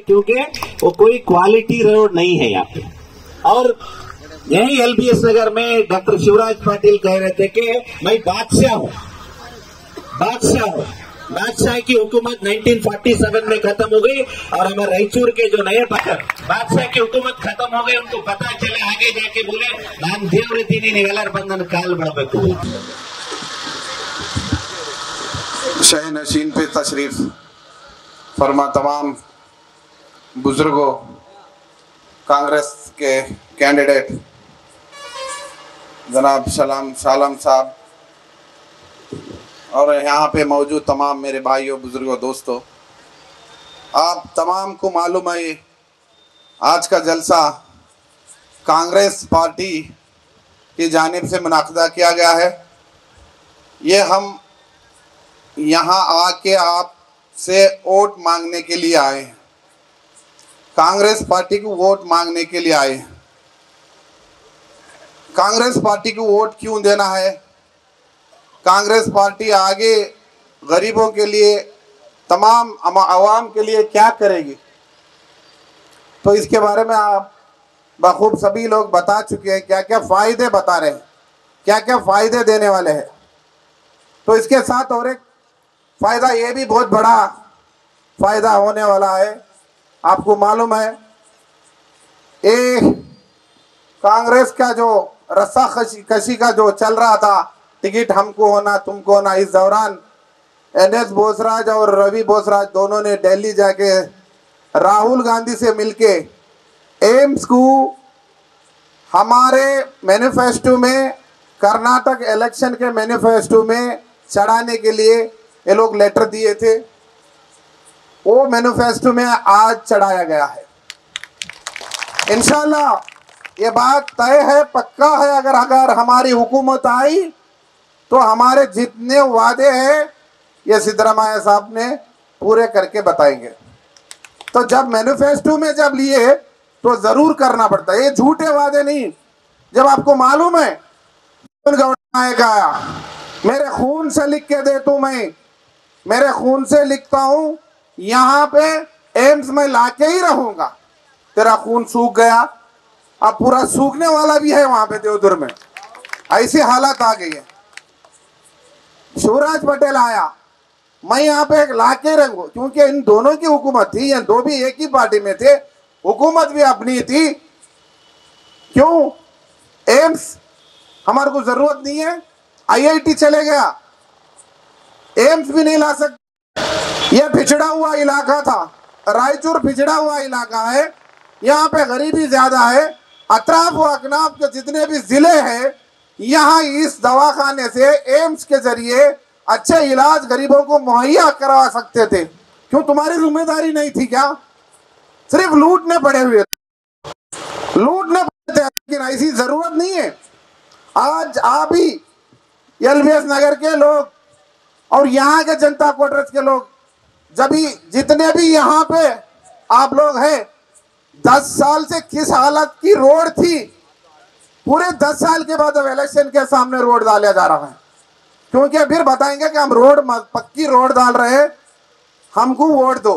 क्योंकि वो कोई क्वालिटी रोड नहीं है यहाँ पे। और यही एलबीएस नगर में डॉक्टर शिवराज पाटिल कह रहे थे कि मैं बादशाह हूँ, बादशाह हूँ। बादशाह की हुकूमत 1947 में खत्म हो गई और हमारे रायचूर के जो नए बादशाह की हुकूमत खत्म हो गई, उनको पता चला, आगे जाके बोले नाम देवरीति निगलर बंधन काल बढ़बेकु। शह नशीन पे तशरीफ फरमा तमाम बुजुर्गों, कांग्रेस के कैंडिडेट जनाब शालम साहब और यहाँ पे मौजूद तमाम मेरे भाइयों, बुजुर्गों, दोस्तों, आप तमाम को मालूम है आज का जलसा कांग्रेस पार्टी की जानिब से मुनाक़दा किया गया है। ये हम यहाँ आके आपसे वोट मांगने के लिए आए हैं, कांग्रेस पार्टी को वोट मांगने के लिए आए हैं। कांग्रेस पार्टी को वोट क्यों देना है, कांग्रेस पार्टी आगे गरीबों के लिए, तमाम आवाम के लिए क्या करेगी, तो इसके बारे में आप बखूब सभी लोग बता चुके हैं, क्या क्या फ़ायदे बता रहे हैं, क्या क्या फ़ायदे देने वाले हैं। तो इसके साथ और एक फ़ायदा ये भी बहुत बड़ा फ़ायदा होने वाला है। आपको मालूम है कांग्रेस का जो रस्सा कशी का जो चल रहा था, टिकट हमको होना तुमको होना, इस दौरान एनएस बोसराज और रवि बोसराज दोनों ने दिल्ली जाके राहुल गांधी से मिलके एम्स को हमारे मैनिफेस्टो में, कर्नाटक इलेक्शन के मैनिफेस्टो में चढ़ाने के लिए ये लोग लेटर दिए थे। वो मैनिफेस्टो में आज चढ़ाया गया है। इंशाल्लाह ये बात तय है, पक्का है, अगर हमारी हुकूमत आई तो हमारे जितने वादे हैं ये सिद्धरामैया साहब ने पूरे करके बताएंगे। तो जब मैनिफेस्टो में जब लिए तो ज़रूर करना पड़ता है, ये झूठे वादे नहीं। जब आपको मालूम है आया, मेरे खून से लिख के दे तू, मैं मेरे खून से लिखता हूँ, यहाँ पे एम्स में लाके ही रहूँगा। तेरा खून सूख गया, अब पूरा सूखने वाला भी है वहाँ पे देवदुर में, ऐसी हालत आ गई है। शिवराज पटेल आया, मैं यहाँ पे लाके रहूँगा, क्योंकि इन दोनों की हुकूमत थी, ये दो भी एक ही पार्टी में थे, हुकूमत भी अपनी थी। क्यों एम्स हमारे को जरूरत नहीं है, आईआईटी चले गया, एम्स भी नहीं ला सकते। यह पिछड़ा हुआ इलाका था, रायचूर पिछड़ा हुआ इलाका है, यहाँ पे गरीबी ज्यादा है। अतराफ व अकनाफ के जितने भी जिले हैं, यहाँ इस दवाखाने से एम्स के जरिए अच्छे इलाज गरीबों को मुहैया करवा सकते थे। क्यों तुम्हारी जिम्मेदारी नहीं थी क्या? सिर्फ लूटने पड़े हुए, लूटने पड़े थे, लेकिन ऐसी जरूरत नहीं है। आज आप ही एलबीएस नगर के लोग और यहाँ के जनता क्वार्टर्स के लोग, जब भी जितने भी यहाँ पे आप लोग हैं, 10 साल से किस हालत की रोड थी, पूरे 10 साल के बाद अब इलेक्शन के सामने रोड डाला जा रहा है। क्योंकि फिर बताएंगे कि हम रोड पक्की रोड डाल रहे हैं, हमको वोट दो।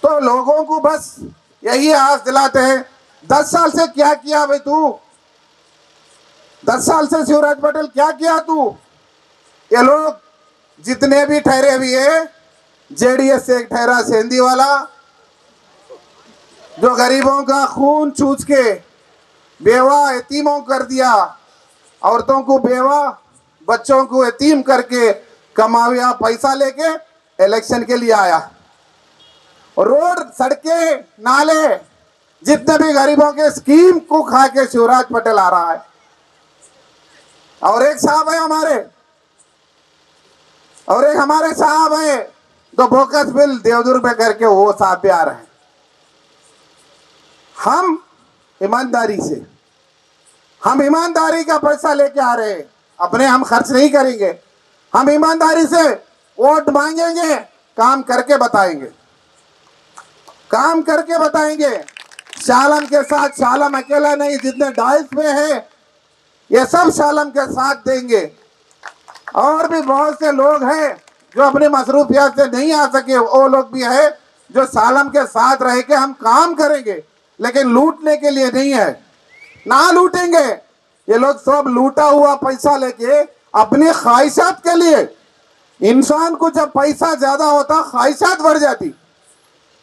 तो लोगों को बस यही आस दिलाते हैं। 10 साल से क्या किया भाई तू? 10 साल से शिवराज पटेल क्या किया तू? ये लोग जितने भी ठहरे हुए हैं, जेडीएस से एक ठहरा सेंधी वाला, जो गरीबों का खून चूस के बेवा यतीमों कर दिया, औरतों को बेवा, बच्चों को यतीम करके कमाया पैसा लेके इलेक्शन के लिए आया। रोड, सड़कें, नाले, जितने भी गरीबों के स्कीम को खा के शिवराज पटेल आ रहा है। और एक साहब है हमारे, और एक हमारे साहब है तो बोकस बिल देवदुर्ग में करके वो साहब भी आ रहे हैं। हम ईमानदारी का पैसा लेके आ रहे हैं, अपने हम खर्च नहीं करेंगे। हम ईमानदारी से वोट मांगेंगे, काम करके बताएंगे, काम करके बताएंगे। शालम के साथ, शालम अकेला नहीं, जितने डाइस में है ये सब शालम के साथ देंगे। और भी बहुत से लोग हैं जो अपने मसरूफियात से नहीं आ सके वो लोग भी है जो सालम के साथ रह के हम काम करेंगे, लेकिन लूटने के लिए नहीं है, ना लूटेंगे। ये लोग सब लूटा हुआ पैसा लेके अपनी ख्वाहिशात के लिए, इंसान को जब पैसा ज्यादा होता ख्वाहिशात बढ़ जाती।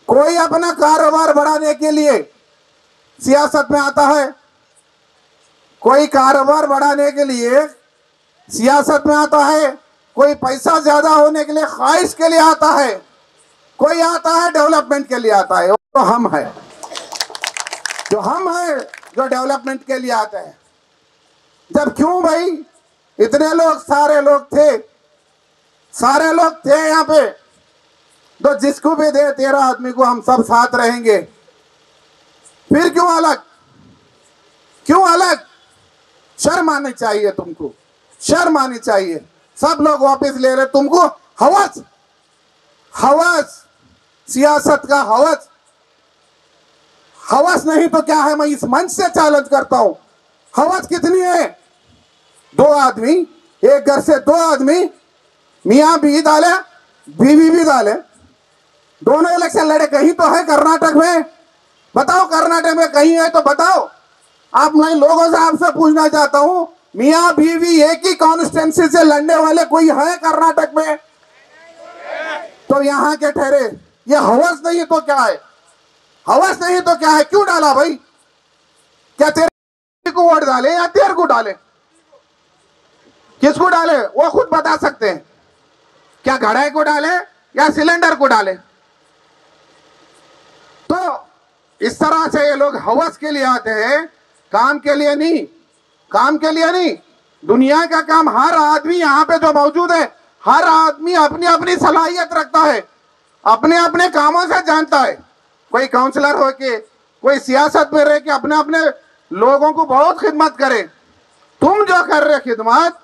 कोई अपना कारोबार बढ़ाने के लिए सियासत में आता है, कोई कारोबार बढ़ाने के लिए सियासत में आता है, कोई पैसा ज्यादा होने के लिए ख्वाहिश के लिए आता है, कोई आता है डेवलपमेंट के लिए आता है। तो हम है जो डेवलपमेंट के लिए आते हैं। जब क्यों भाई इतने लोग सारे लोग थे यहाँ पे, तो जिसको भी दे 13 आदमी को हम सब साथ रहेंगे। फिर क्यों अलग? शर्म आनी चाहिए तुमको, शर्म आनी चाहिए। सब लोग वापस ले रहे, तुमको हवस सियासत का हवस नहीं तो क्या है? मैं इस मंच से चैलेंज करता हूं, हवस कितनी है? 2 आदमी, एक घर से 2 आदमी, मियां भी डाले बीवी भी डाले, दोनों इलेक्शन लड़े। कहीं तो है कर्नाटक में? बताओ, कर्नाटक में कहीं है तो बताओ। आप मैं लोगों से आपसे पूछना चाहता हूं, मियां बीवी एक ही कॉन्स्टिट्यूंसी से लड़ने वाले कोई है कर्नाटक में? तो यहाँ के ठहरे। ये हवस नहीं तो क्या है? हवस नहीं तो क्या है? क्यों डाला भाई? क्या तेरे को वोट डाले या तेरे को डाले? किसको डाले वो खुद बता सकते हैं। क्या घड़ाई को डाले या सिलेंडर को डाले? तो इस तरह से ये लोग हवस के लिए आते हैं, काम के लिए नहीं। दुनिया का काम, हर आदमी यहाँ पे जो मौजूद है, हर आदमी अपनी अपनी सलाहियत रखता है, अपने अपने कामों से जानता है। कोई काउंसलर हो के, कोई सियासत में रह के अपने अपने लोगों को बहुत खिदमत करे। तुम जो कर रहे खिदमत,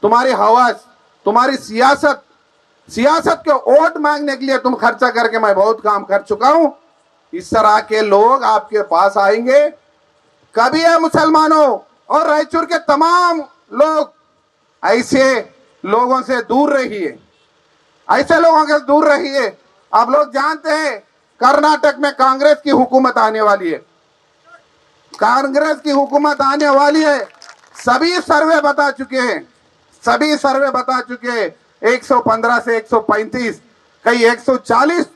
तुम्हारी हवस, तुम्हारी सियासत के वोट मांगने के लिए तुम खर्चा करके, मैं बहुत काम कर चुका हूं। इस तरह के लोग आपके पास आएंगे। कभी है मुसलमानों और रायचूर के तमाम लोग, ऐसे लोगों से दूर रहिए, ऐसे लोगों से दूर रहिए। आप लोग जानते हैं कर्नाटक में कांग्रेस की हुकूमत आने वाली है, कांग्रेस की हुकूमत आने वाली है। सभी सर्वे बता चुके हैं, 115 से 135, कई 140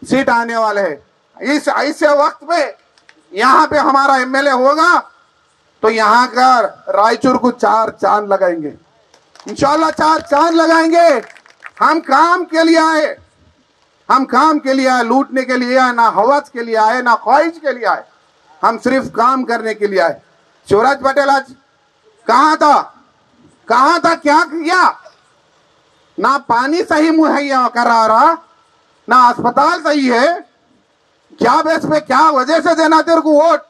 सीट आने वाले हैं। इस ऐसे वक्त में यहाँ पे हमारा एमएलए होगा तो यहाँ का रायचूर को 4 चांद लगाएंगे, इंशाल्लाह 4 चांद लगाएंगे। हम काम के लिए आए, लूटने के लिए आए, ना हवस के लिए आए, ना ख्वाहिश के लिए आए। हम सिर्फ काम करने के लिए आए। शिवराज पटेल आज कहाँ था, क्या किया? ना पानी सही मुहैया करा रहा, ना अस्पताल सही है। क्या बेस पे, क्या वजह से देना तेरे को वोट?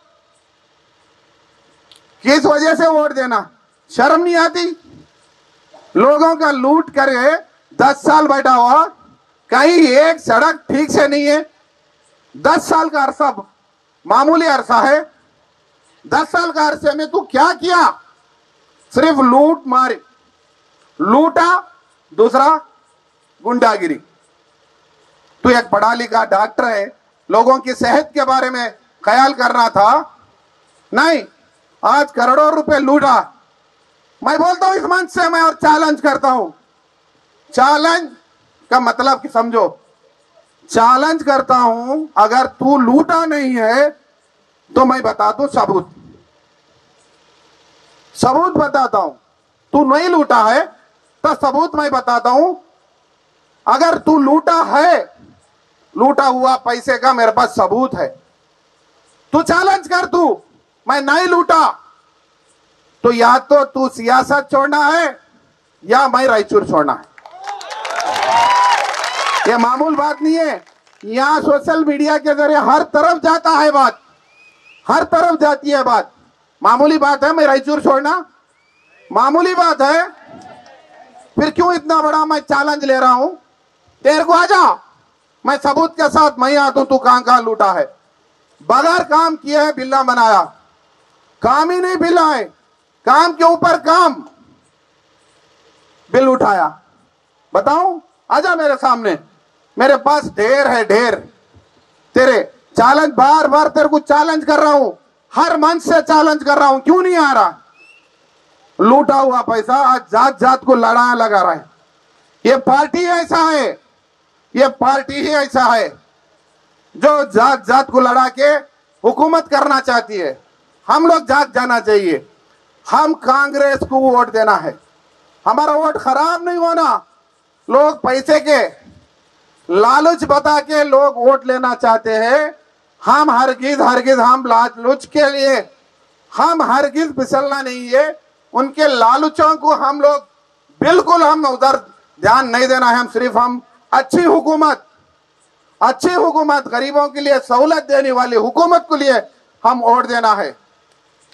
किस वजह से वोट देना? शर्म नहीं आती? लोगों का लूट करे 10 साल बैठा हुआ, कहीं एक सड़क ठीक से नहीं है। 10 साल का अरसा मामूली अरसा है। 10 साल का अरसे में तू क्या किया? सिर्फ लूटा, दूसरा गुंडागिरी। तू एक पढ़ा लिखा डॉक्टर है, लोगों की सेहत के बारे में ख्याल करना था, नहीं, आज करोड़ों रुपए लूटा। मैं बोलता हूं इस मंच से, मैं और चैलेंज करता हूं। चैलेंज का मतलब कि समझो, चैलेंज करता हूं, अगर तू लूटा नहीं है तो मैं बता दूं सबूत बताता हूं। तू नहीं लूटा है तो सबूत मैं बताता हूं। अगर तू लूटा है, लूटा हुआ पैसे का मेरे पास सबूत है, तू चैलेंज कर, तू मैं नहीं लूटा, तो या तो तू सियासत छोड़ना है या मैं रायचूर छोड़ना है। ये मामूल बात नहीं है। यहाँ सोशल मीडिया के जरिए हर तरफ जाता है बात, हर तरफ जाती है बात। मामूली बात है मैं रायचूर छोड़ना? मामूली बात है? फिर क्यों इतना बड़ा मैं चैलेंज ले रहा हूं? तेरे को आजा, मैं सबूत के साथ मैं आता हूं, तू कहां लूटा है। बगैर काम किए है बिल्ला बनाया, काम ही नहीं बिल्ला है, काम के ऊपर काम, बिल उठाया। बताऊं आजा मेरे सामने, मेरे पास ढेर है, ढेर तेरे चैलेंज, बार बार तेरे को चैलेंज कर रहा हूं, हर मंच से चैलेंज कर रहा हूं, क्यों नहीं आ रहा? लूटा हुआ पैसा आज जात जात को लड़ा लगा रहा है। ये पार्टी ऐसा है, ये पार्टी ही ऐसा है जो जात जात को लड़ा के हुकूमत करना चाहती है। हम लोग जाग जाना चाहिए, हम कांग्रेस को वोट देना है, हमारा वोट खराब नहीं होना। लोग पैसे के लालच बता के लोग वोट लेना चाहते हैं, हम हरगिज हरगिज हम लालच के लिए हम हरगिज फिसलना नहीं है। उनके लालचों को हम लोग बिल्कुल हम उधर ध्यान नहीं देना है। हम सिर्फ हम अच्छी हुकूमत गरीबों के लिए सहूलत देने वाली हुकूमत के लिए हम वोट देना है।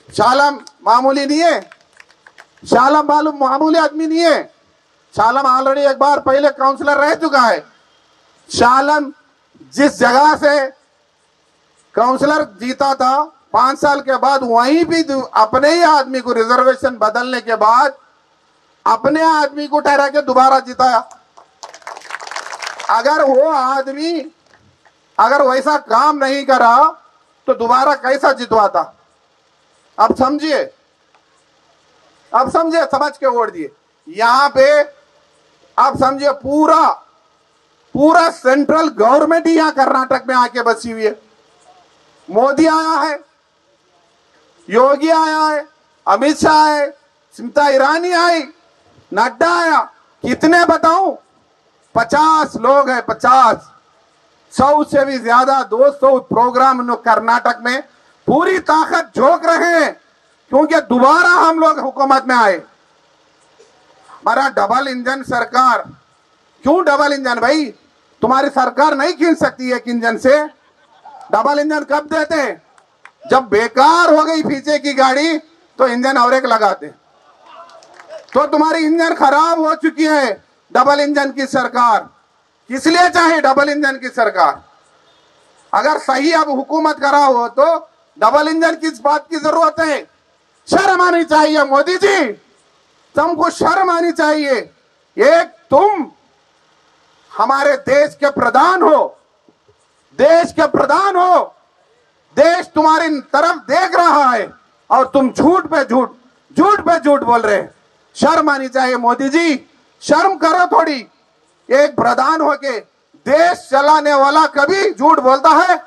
शालम मामूली नहीं है, शालम मामूली आदमी नहीं है। शालम ऑलरेडी एक बार पहले काउंसलर रह चुका है। शालम जिस जगह से काउंसलर जीता था 5 साल के बाद वहीं भी अपने ही आदमी को रिजर्वेशन बदलने के बाद अपने आदमी को ठहरा के दोबारा जिताया। अगर वो आदमी अगर वैसा काम नहीं करा तो दोबारा कैसा जितवाता? अब समझिए, समझ के वोट दिए। यहां पे आप समझिए पूरा सेंट्रल गवर्नमेंट ही यहां कर्नाटक में आके बसी हुई है। मोदी आया है, योगी आया है, अमित शाह आए, स्मृति ईरानी आई, नड्डा आया। कितने बताऊं? 50 लोग हैं, 50। 100 से भी ज्यादा 200 प्रोग्राम कर्नाटक में पूरी ताकत झोंक रहे हैं, क्योंकि दोबारा हम लोग हुकूमत में आए। हमारा डबल इंजन सरकार। क्यों डबल इंजन भाई? तुम्हारी सरकार नहीं खींच सकती एक इंजन से? डबल इंजन कब देते? जब बेकार हो गई पीछे की गाड़ी तो इंजन और एक लगाते। तो तुम्हारी इंजन खराब हो चुकी है। डबल इंजन की सरकार किस लिए चाहिए? डबल इंजन की सरकार अगर सही अब हुकूमत करा हो तो डबल इंजन किस बात की जरूरत है? शर्म आनी चाहिए मोदी जी, तुमको शर्म आनी चाहिए। एक तुम हमारे देश के प्रधान हो, देश तुम्हारी तरफ देख रहा है और तुम झूठ पे झूठ बोल रहे हैं। शर्म आनी चाहिए मोदी जी, शर्म करो थोड़ी। एक प्रधान होके देश चलाने वाला कभी झूठ बोलता है?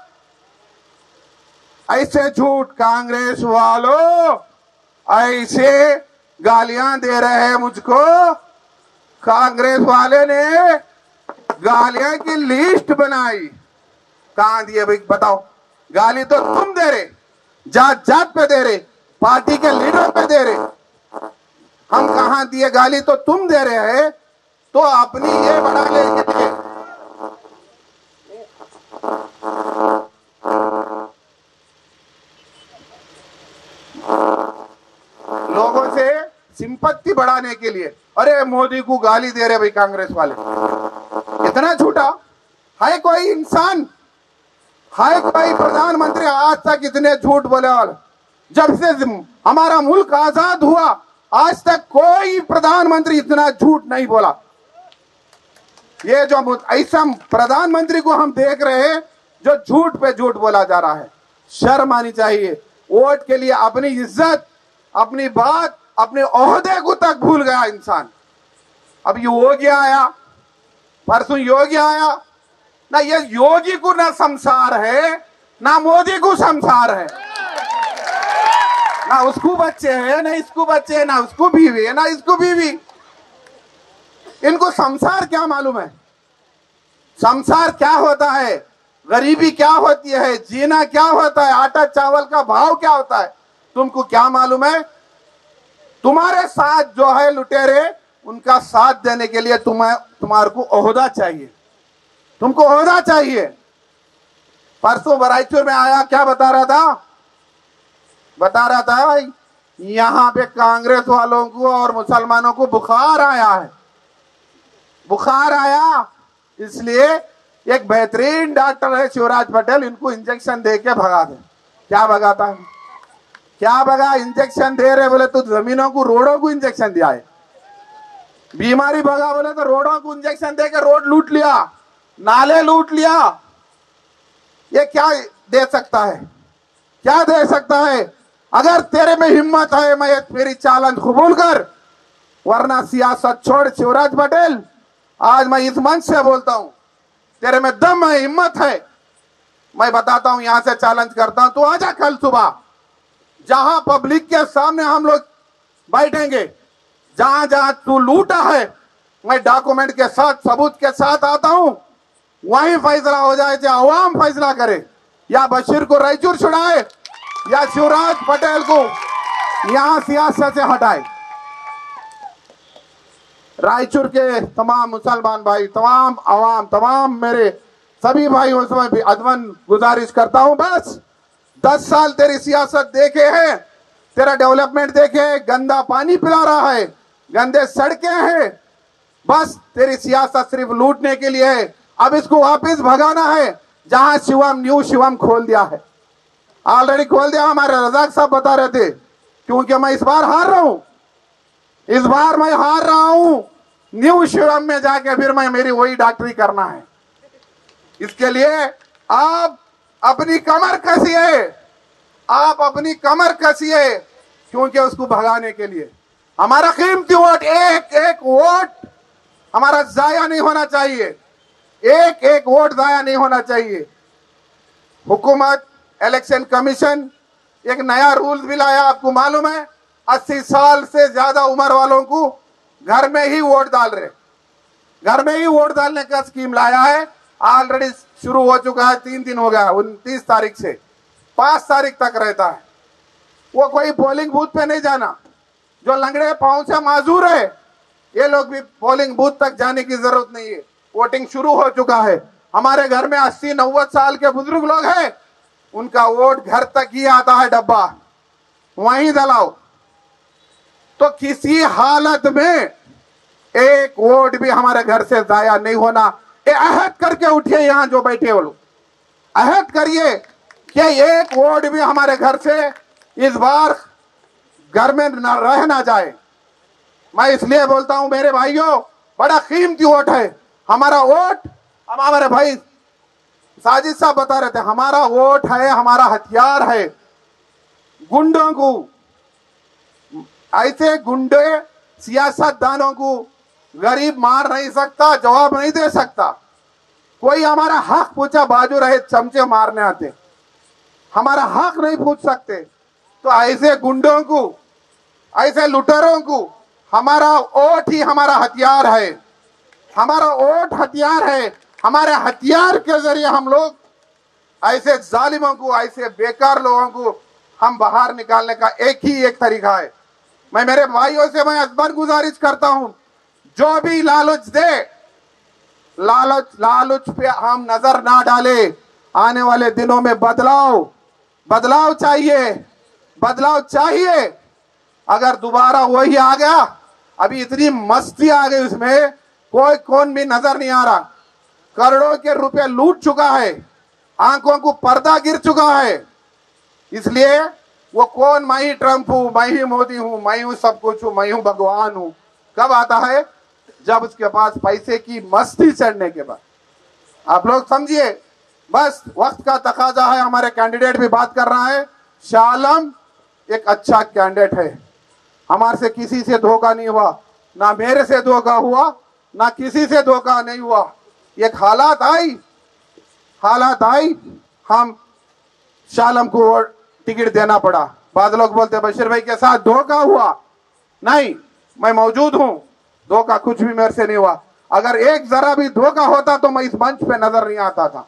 ऐसे झूठ कांग्रेस वालों ऐसे गालियां दे रहे हैं मुझको। कांग्रेस वाले ने गालियां की लिस्ट बनाई। कहां दिए भाई बताओ? गाली तो तुम दे रहे, जात जात पे दे रहे, पार्टी के लीडर पे दे रहे। हम कहां दिए गाली? तो तुम दे रहे हैं। तो अपनी ये बढ़ाने के लिए लोगों से सिंपत्ति बढ़ाने के लिए अरे मोदी को गाली दे रहे भाई कांग्रेस वाले। इतना झूठा है कोई इंसान? है कोई प्रधानमंत्री आज तक इतने झूठ बोले वाला? जब से हमारा मुल्क आजाद हुआ आज तक कोई प्रधानमंत्री इतना झूठ नहीं बोला। ये जो ऐसा प्रधानमंत्री को हम देख रहे हैं जो झूठ पे झूठ बोला जा रहा है। शर्म आनी चाहिए। वोट के लिए अपनी इज्जत, अपनी बात, अपने ओहदे को तक भूल गया इंसान। अब योगी आया, परसों योगी आया ना। ये योगी को ना संसार है ना मोदी को संसार है, ना उसको बच्चे हैं ना इसको बच्चे हैं, ना उसको बीवी है ना इसको बीवी। इनको संसार क्या मालूम है? संसार क्या होता है, गरीबी क्या होती है, जीना क्या होता है, आटा चावल का भाव क्या होता है, तुमको क्या मालूम है? तुम्हारे साथ जो है लुटेरे, उनका साथ देने के लिए तुम्हारे को ओहदा चाहिए, तुमको ओहदा चाहिए। परसों बराइचूर में आया, क्या बता रहा था यहां पे कांग्रेस वालों को और मुसलमानों को बुखार आया है। बुखार आया इसलिए एक बेहतरीन डॉक्टर है शिवराज पटेल, इनको इंजेक्शन दे के भगा दे। क्या भगाता है? क्या भगा? इंजेक्शन दे रहे बोले तो जमीनों को, रोडों को इंजेक्शन दिया है। बीमारी भगा बोले तो रोडों को इंजेक्शन देकर रोड लूट लिया, नाले लूट लिया। ये क्या दे सकता है? क्या दे सकता है? अगर तेरे में हिम्मत है मैं मेरी चैलेंज कबूल कर, वरना सियासत छोड़। शिवराज पटेल, आज मैं इस मंच से बोलता हूं, तेरे में दम है, हिम्मत है, मैं बताता हूं, यहां से चैलेंज करता हूं, तू आजा कल सुबह, जहां पब्लिक के सामने हम लोग बैठेंगे, जहां जहां तू लूटा है, मैं डॉक्यूमेंट के साथ, सबूत के साथ आता हूं, वहीं फैसला हो जाए। चाहे अवाम फैसला करे, या बशीर को रायचूर छुड़ाए या शिवराज पटेल को यहां सियासत से हटाए। रायचूर के तमाम मुसलमान भाई, तमाम अवाम, तमाम मेरे सभी भाइयों से मैं अदमन गुजारिश करता हूं, बस 10 साल तेरी सियासत देखे हैं, तेरा डेवलपमेंट देखे हैं, गंदा पानी पिला रहा है, गंदे सड़कें हैं, बस तेरी सियासत सिर्फ लूटने के लिए है। अब इसको वापस भगाना है। जहां शिवम, न्यू शिवम खोल दिया है, ऑलरेडी खोल दिया, हमारे रजाक साहब बता रहे थे, क्योंकि मैं इस बार हार रहा हूं, इस बार मैं हार रहा हूं। न्यू शिवम में जाके फिर मैं मेरी वही डॉक्टरी करना है। इसके लिए आप अपनी कमर कसिए, आप अपनी कमर कसिए, क्योंकि उसको भगाने के लिए हमारा कीमती वोट, एक एक वोट हमारा जाया नहीं होना चाहिए, एक एक वोट जाया नहीं होना चाहिए। हुकूमत, इलेक्शन कमीशन एक नया रूल भी लाया, आपको मालूम है, 80 साल से ज्यादा उम्र वालों को घर में ही वोट डाल रहे, घर में ही वोट डालने का स्कीम लाया है। ऑलरेडी शुरू हो चुका है, 3 दिन हो गया, 29 तारीख से 5 तारीख तक रहता है। वो कोई पोलिंग बूथ पे नहीं जाना, जो लंगड़े पांव से माजूर है, ये लोग भी पोलिंग बूथ तक जाने की जरूरत नहीं है। वोटिंग शुरू हो चुका है। हमारे घर में 80-90 साल के बुजुर्ग लोग हैं, उनका वोट घर तक ही आता है, डब्बा वहीं डलाओ। तो किसी हालत में एक वोट भी हमारे घर से जाया नहीं होना। ये अहद करके उठिए, यहां जो बैठे हो लोग, अहद करिए कि एक वोट भी हमारे घर से इस बार घर में रह ना जाए। मैं इसलिए बोलता हूं मेरे भाइयों, बड़ा कीमती वोट है हमारा वोट। हम हमारे भाई साजिद साहब बता रहे थे, हमारा वोट है, हमारा हथियार है। गुंडों को, ऐसे गुंडे सियासतदानों को गरीब मार नहीं सकता, जवाब नहीं दे सकता। कोई हमारा हक पूछा, बाजू रहे चमचे मारने आते, हमारा हक नहीं पूछ सकते। तो ऐसे गुंडों को, ऐसे लुटेरों को हमारा वोट ही हमारा हथियार है, हमारा वोट हथियार है। हमारे हथियार के जरिए हम लोग ऐसे जालिमों को, ऐसे बेकार लोगों को हम बाहर निकालने का एक ही एक तरीका है। मैं मेरे भाइयों से मैं अजबर गुजारिश करता हूं, जो भी लालच दे, लालच पे हम नजर ना डाले। आने वाले दिनों में बदलाव चाहिए, बदलाव चाहिए। अगर दोबारा वही आ गया, अभी इतनी मस्ती आ गई उसमें, कोई कौन भी नजर नहीं आ रहा। करोड़ों के रुपए लूट चुका है, आंखों को पर्दा गिर चुका है। इसलिए वो कौन, मैं ही ट्रंप हूं, मैं ही मोदी हूं, मैं हूं सब कुछ हूं, मैं हूं भगवान हूं, कब आता है? जब उसके पास पैसे की मस्ती चढ़ने के बाद। आप लोग समझिए, बस वक्त का तकाजा है। हमारे कैंडिडेट भी बात कर रहा है, शाह आलम एक अच्छा कैंडिडेट है, हमारे से किसी से धोखा नहीं हुआ, ना मेरे से धोखा हुआ, ना किसी से धोखा नहीं हुआ। एक हालात आई, हम शाह आलम को टिकट देना पड़ा। बाद लोग बोलते बशीर भाई के साथ धोखा हुआ, नहीं, मैं मौजूद हूं, धोखा कुछ भी मेरे से नहीं हुआ। अगर एक जरा भी धोखा होता तो मैं इस मंच पे नजर नहीं आता था।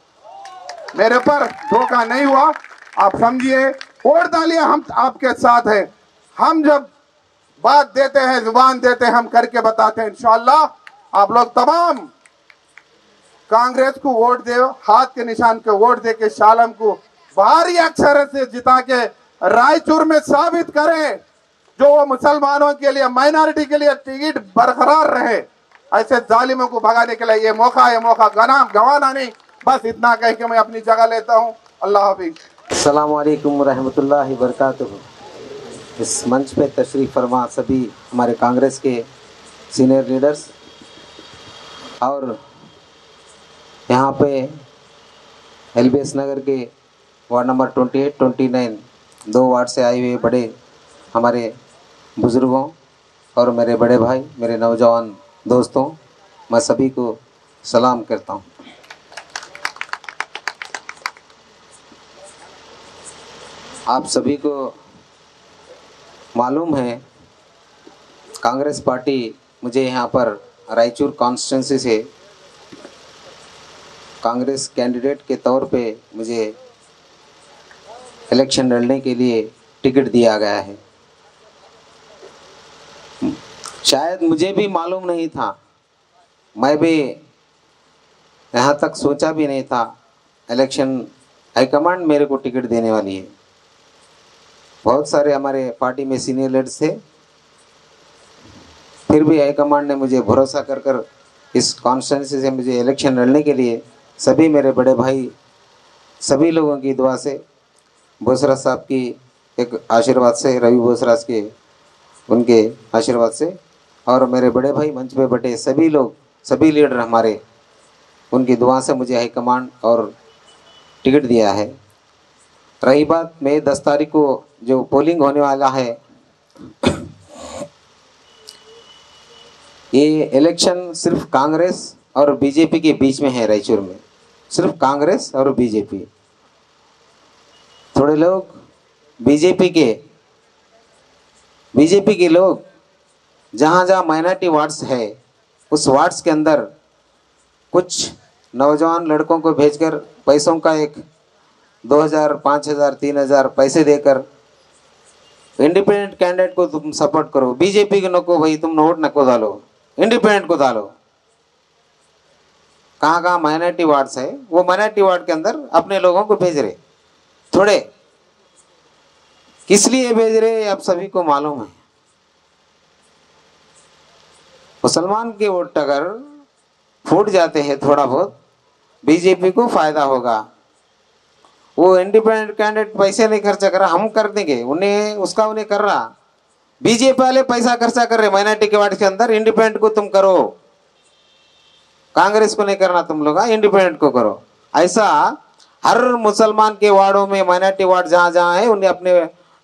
मेरे पर धोखा नहीं हुआ, आप समझिए। वोट डालिए, हम आपके साथ हैं। हम जब बात देते हैं, जुबान देते हैं, हम करके बताते हैं। इंशाअल्लाह आप लोग तमाम कांग्रेस को वोट दे, हाथ के निशान के वोट दे के शाह आलम को भारी अक्षर से जिता के रायचूर में साबित करें, जो वो मुसलमानों के लिए, माइनॉरिटी के लिए टिकट बरकरार रहे। ऐसे जालिमों को भगाने के लिए ये मौका गंवाना नहीं। बस इतना कह के मैं अपनी जगह लेता हूँ। अल्लाह हाफिज। अस्सलाम वालेकुम रहमतुल्लाहि वबरकातुहू। इस मंच पे तशरीफ़ फरमा सभी हमारे कांग्रेस के सीनियर लीडर्स और यहाँ पे एलबीएस नगर के वार्ड नंबर 28, 29 दो वार्ड से आए हुए बड़े हमारे बुज़ुर्गों और मेरे बड़े भाई, मेरे नौजवान दोस्तों, मैं सभी को सलाम करता हूँ। आप सभी को मालूम है कांग्रेस पार्टी मुझे यहाँ पर रायचूर कॉन्स्टिट्यूंसी से कांग्रेस कैंडिडेट के तौर पे मुझे इलेक्शन लड़ने के लिए टिकट दिया गया है। शायद मुझे भी मालूम नहीं था, मैं भी यहाँ तक सोचा भी नहीं था इलेक्शन हाईकमांड मेरे को टिकट देने वाली है। बहुत सारे हमारे पार्टी में सीनियर लीडर्स थे, फिर भी हाईकमांड ने मुझे भरोसा कर कर इस कॉन्स्टिट्यूंसी से मुझे इलेक्शन लड़ने के लिए सभी मेरे बड़े भाई, सभी लोगों की दुआ से, बोसराज साहब की एक आशीर्वाद से, रवि बोसराज के उनके आशीर्वाद से, और मेरे बड़े भाई मंच पे बैठे सभी लोग, सभी लीडर हमारे, उनकी दुआ से मुझे हाईकमांड और टिकट दिया है। रही बात मई 10 तारीख को जो पोलिंग होने वाला है, ये इलेक्शन सिर्फ कांग्रेस और बीजेपी के बीच में है। रायचूर में सिर्फ कांग्रेस और बीजेपी। थोड़े लोग बीजेपी के लोग जहाँ जहाँ माइनॉरिटी वार्ड्स है उस वार्ड्स के अंदर कुछ नौजवान लड़कों को भेजकर पैसों का एक 2000, 5000, 3000 पैसे देकर इंडिपेंडेंट कैंडिडेट को तुम सपोर्ट करो, बीजेपी को नको भाई, तुम वोट नको डालो, इंडिपेंडेंट को डालो। कहाँ कहाँ माइनॉरिटी वार्ड्स है वो माइनॉरिटी वार्ड के अंदर अपने लोगों को भेज रहे। थोड़े किस लिए भेज रहे आप सभी को मालूम है। मुसलमान के वोट अगर फूट जाते हैं थोड़ा बहुत, बीजेपी को फायदा होगा। वो इंडिपेंडेंट कैंडिडेट पैसे नहीं खर्चा कर रहा, हम कर देंगे, उन्हें उसका उन्हें कर रहा। बीजेपी वाले पैसा खर्चा कर रहे माइनॉरिटी के वार्ड के अंदर, इंडिपेंडेंट को तुम करो, कांग्रेस को नहीं करना तुम लोग, इंडिपेंडेंट को करो। ऐसा हर मुसलमान के वार्डों में, माइनॉरिटी वार्ड जहाँ जहाँ है, उन्हें अपने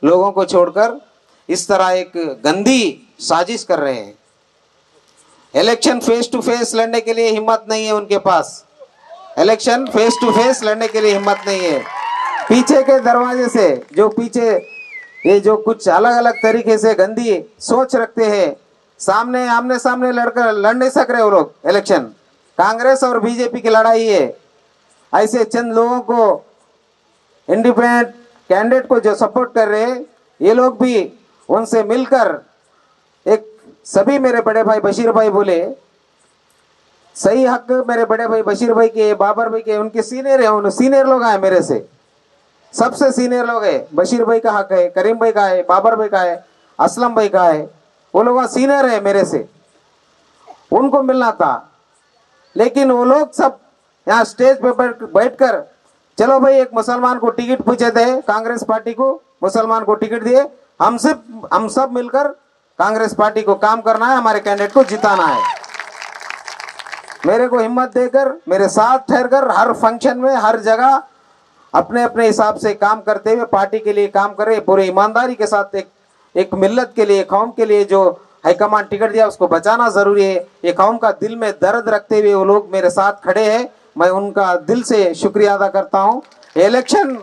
लोगों को छोड़कर इस तरह एक गंदी साजिश कर रहे हैं। इलेक्शन फेस टू फेस लड़ने के लिए हिम्मत नहीं है उनके पास, इलेक्शन फेस टू फेस लड़ने के लिए हिम्मत नहीं है। पीछे के दरवाजे से जो पीछे ये जो कुछ अलग अलग तरीके से गंदी सोच रखते हैं, सामने आमने सामने लड़ नहीं सक रहे वो लोग। इलेक्शन कांग्रेस और बीजेपी की लड़ाई है। ऐसे चंद लोगों को, इंडिपेंडेंट कैंडिडेट को जो सपोर्ट कर रहे हैं, ये लोग भी उनसे मिलकर एक, सभी मेरे बड़े भाई बशीर भाई बोले सही हक, मेरे बड़े भाई बशीर भाई के, बाबर भाई के, उनके सीनियर है, उन सीनियर लोग आए मेरे से, सबसे सीनियर लोग है। बशीर भाई का हक है, करीम भाई का है, बाबर भाई का है, असलम भाई का है, वो लोग सीनियर है मेरे से, उनको मिलना था। लेकिन वो लोग सब यहाँ स्टेज पे बैठकर, चलो भाई एक मुसलमान को टिकट पूछे थे, कांग्रेस पार्टी को मुसलमान को टिकट दिए, हम सब मिलकर कांग्रेस पार्टी को काम करना है, हमारे कैंडिडेट को जिताना है। मेरे को हिम्मत देकर, मेरे साथ ठहरकर, हर फंक्शन में, हर जगह अपने अपने हिसाब से काम करते हुए पार्टी के लिए काम कर रहे, पूरी ईमानदारी के साथ एक मिल्लत के लिए, कौम के लिए जो हाईकमान टिकट दिया उसको बचाना जरूरी है। ये कौम का दिल में दर्द रखते हुए वो लोग मेरे साथ खड़े हैं, मैं उनका दिल से शुक्रिया अदा करता हूँ। इलेक्शन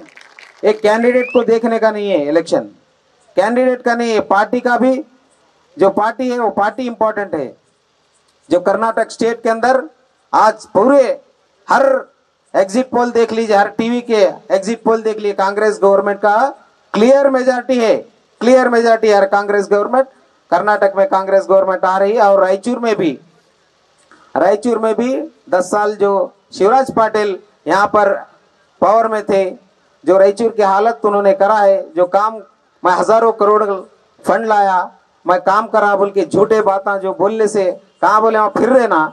एक कैंडिडेट को देखने का नहीं है, इलेक्शन कैंडिडेट का नहीं है, पार्टी का भी, जो पार्टी है वो पार्टी इंपॉर्टेंट है। जो कर्नाटक स्टेट के अंदर आज पूरे हर एग्जिट पोल देख लीजिए, हर टीवी के एग्जिट पोल देख लीजिए, कांग्रेस गवर्नमेंट का क्लियर मेजॉरिटी है, क्लियर मेजॉरिटी है कांग्रेस गवर्नमेंट। कर्नाटक में कांग्रेस गवर्नमेंट आ रही है। और रायचूर में भी 10 साल जो शिवराज पाटिल यहाँ पर पावर में थे, जो रायचूर की हालत उन्होंने करा है, जो काम मैं हजारों करोड़ फंड लाया, मैं काम करा बोल के झूठे बातें जो बोलने से कहाँ बोले वहाँ फिर रहे ना।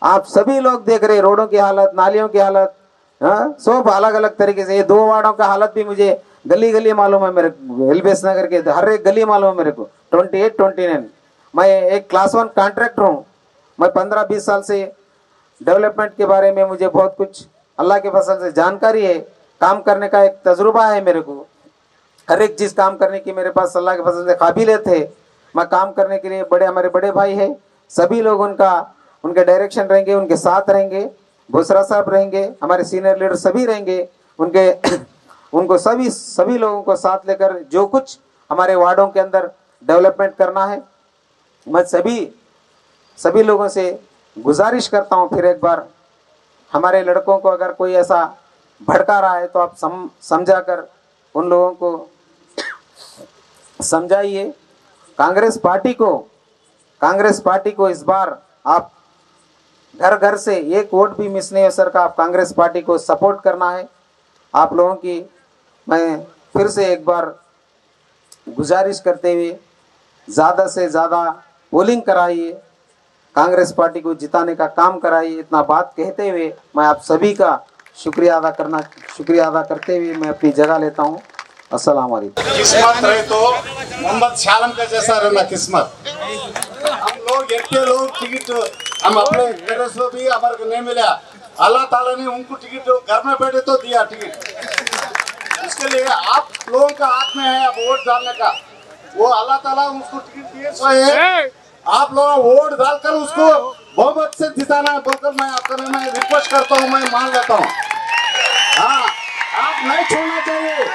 आप सभी लोग देख रहे रोडों की हालत, नालियों की हालत, सब अलग अलग तरीके से। ये 2 वार्डों का हालत भी मुझे गली गली मालूम है, मेरे एलबीएस नगर के हर एक गली मालूम है मेरे को, 28, 29। मैं एक क्लास 1 कॉन्ट्रैक्टर हूँ। मैं 15-20 साल से डेवलपमेंट के बारे में मुझे बहुत कुछ अल्लाह के फसल से जानकारी है, काम करने का एक तजुर्बा है मेरे को। हर एक चीज़ काम करने की मेरे पास अल्लाह के फसल से काबिलियत है। मैं काम करने के लिए हमारे बड़े भाई है, सभी लोग उनके डायरेक्शन रहेंगे, उनके साथ रहेंगे। भूसरा साहब रहेंगे, हमारे सीनियर लीडर सभी रहेंगे, उनको सभी लोगों को साथ लेकर जो कुछ हमारे वार्डों के अंदर डेवलपमेंट करना है, मैं सभी लोगों से गुजारिश करता हूं। फिर एक बार हमारे लड़कों को अगर कोई ऐसा भड़का रहा है तो आप समझाकर उन लोगों को समझाइए। कांग्रेस पार्टी को इस बार आप घर घर से एक वोट भी मिस नहीं हो सर का, आप कांग्रेस पार्टी को सपोर्ट करना है। आप लोगों की मैं फिर से एक बार गुजारिश करते हुए ज़्यादा से ज़्यादा पोलिंग कराइए, कांग्रेस पार्टी को जिताने का काम कराइए। इतना बात कहते हुए मैं आप सभी का शुक्रिया अदा करते हुए मैं अपनी जगह लेता हूँ। अस्सलाम वालेकुम। किस्मत रहे तो मोहम्मद शालम का जैसा रहना किस्मत। हम लोग एके लोग टिकट हम अपने घर से भी हमारे को नहीं मिला, अल्लाह ताला ने उनको टिकट घर में बैठे तो दिया टिकट। इसके लिए आप लोगों का हाथ में है अब वोट डालने का, वो अल्लाह ताला उसको टिकट दिए सो है, आप लोग वोट डालकर उसको बहुमत से जिताना है बोलकर मैं आपका मैं रिक्वेस्ट करता हूँ, मैं मान लेता हूँ। हाँ, आप नहीं छोड़ना चाहिए,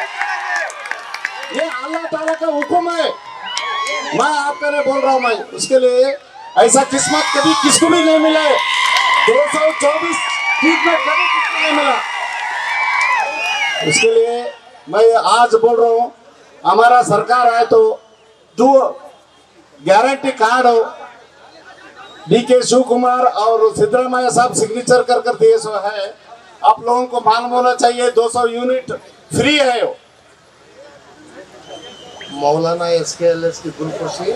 ये अल्लाह ताला का हुक्म है, मैं आपका नहीं बोल रहा हूँ। मैं उसके लिए ऐसा किस्मत कभी किसको भी नहीं मिला है, 224 सीट में कभी किसको नहीं मिला। उसके लिए मैं आज बोल रहा हूँ, हमारा सरकार आए तो जो गारंटी कार्ड हो डीके शिव कुमार और सिद्धरामैया साहब सिग्नेचर कर दिए सो है, आप लोगों को मालूम होना चाहिए 200 यूनिट फ्री है। वो मौलाना SKLS की गुलपोशी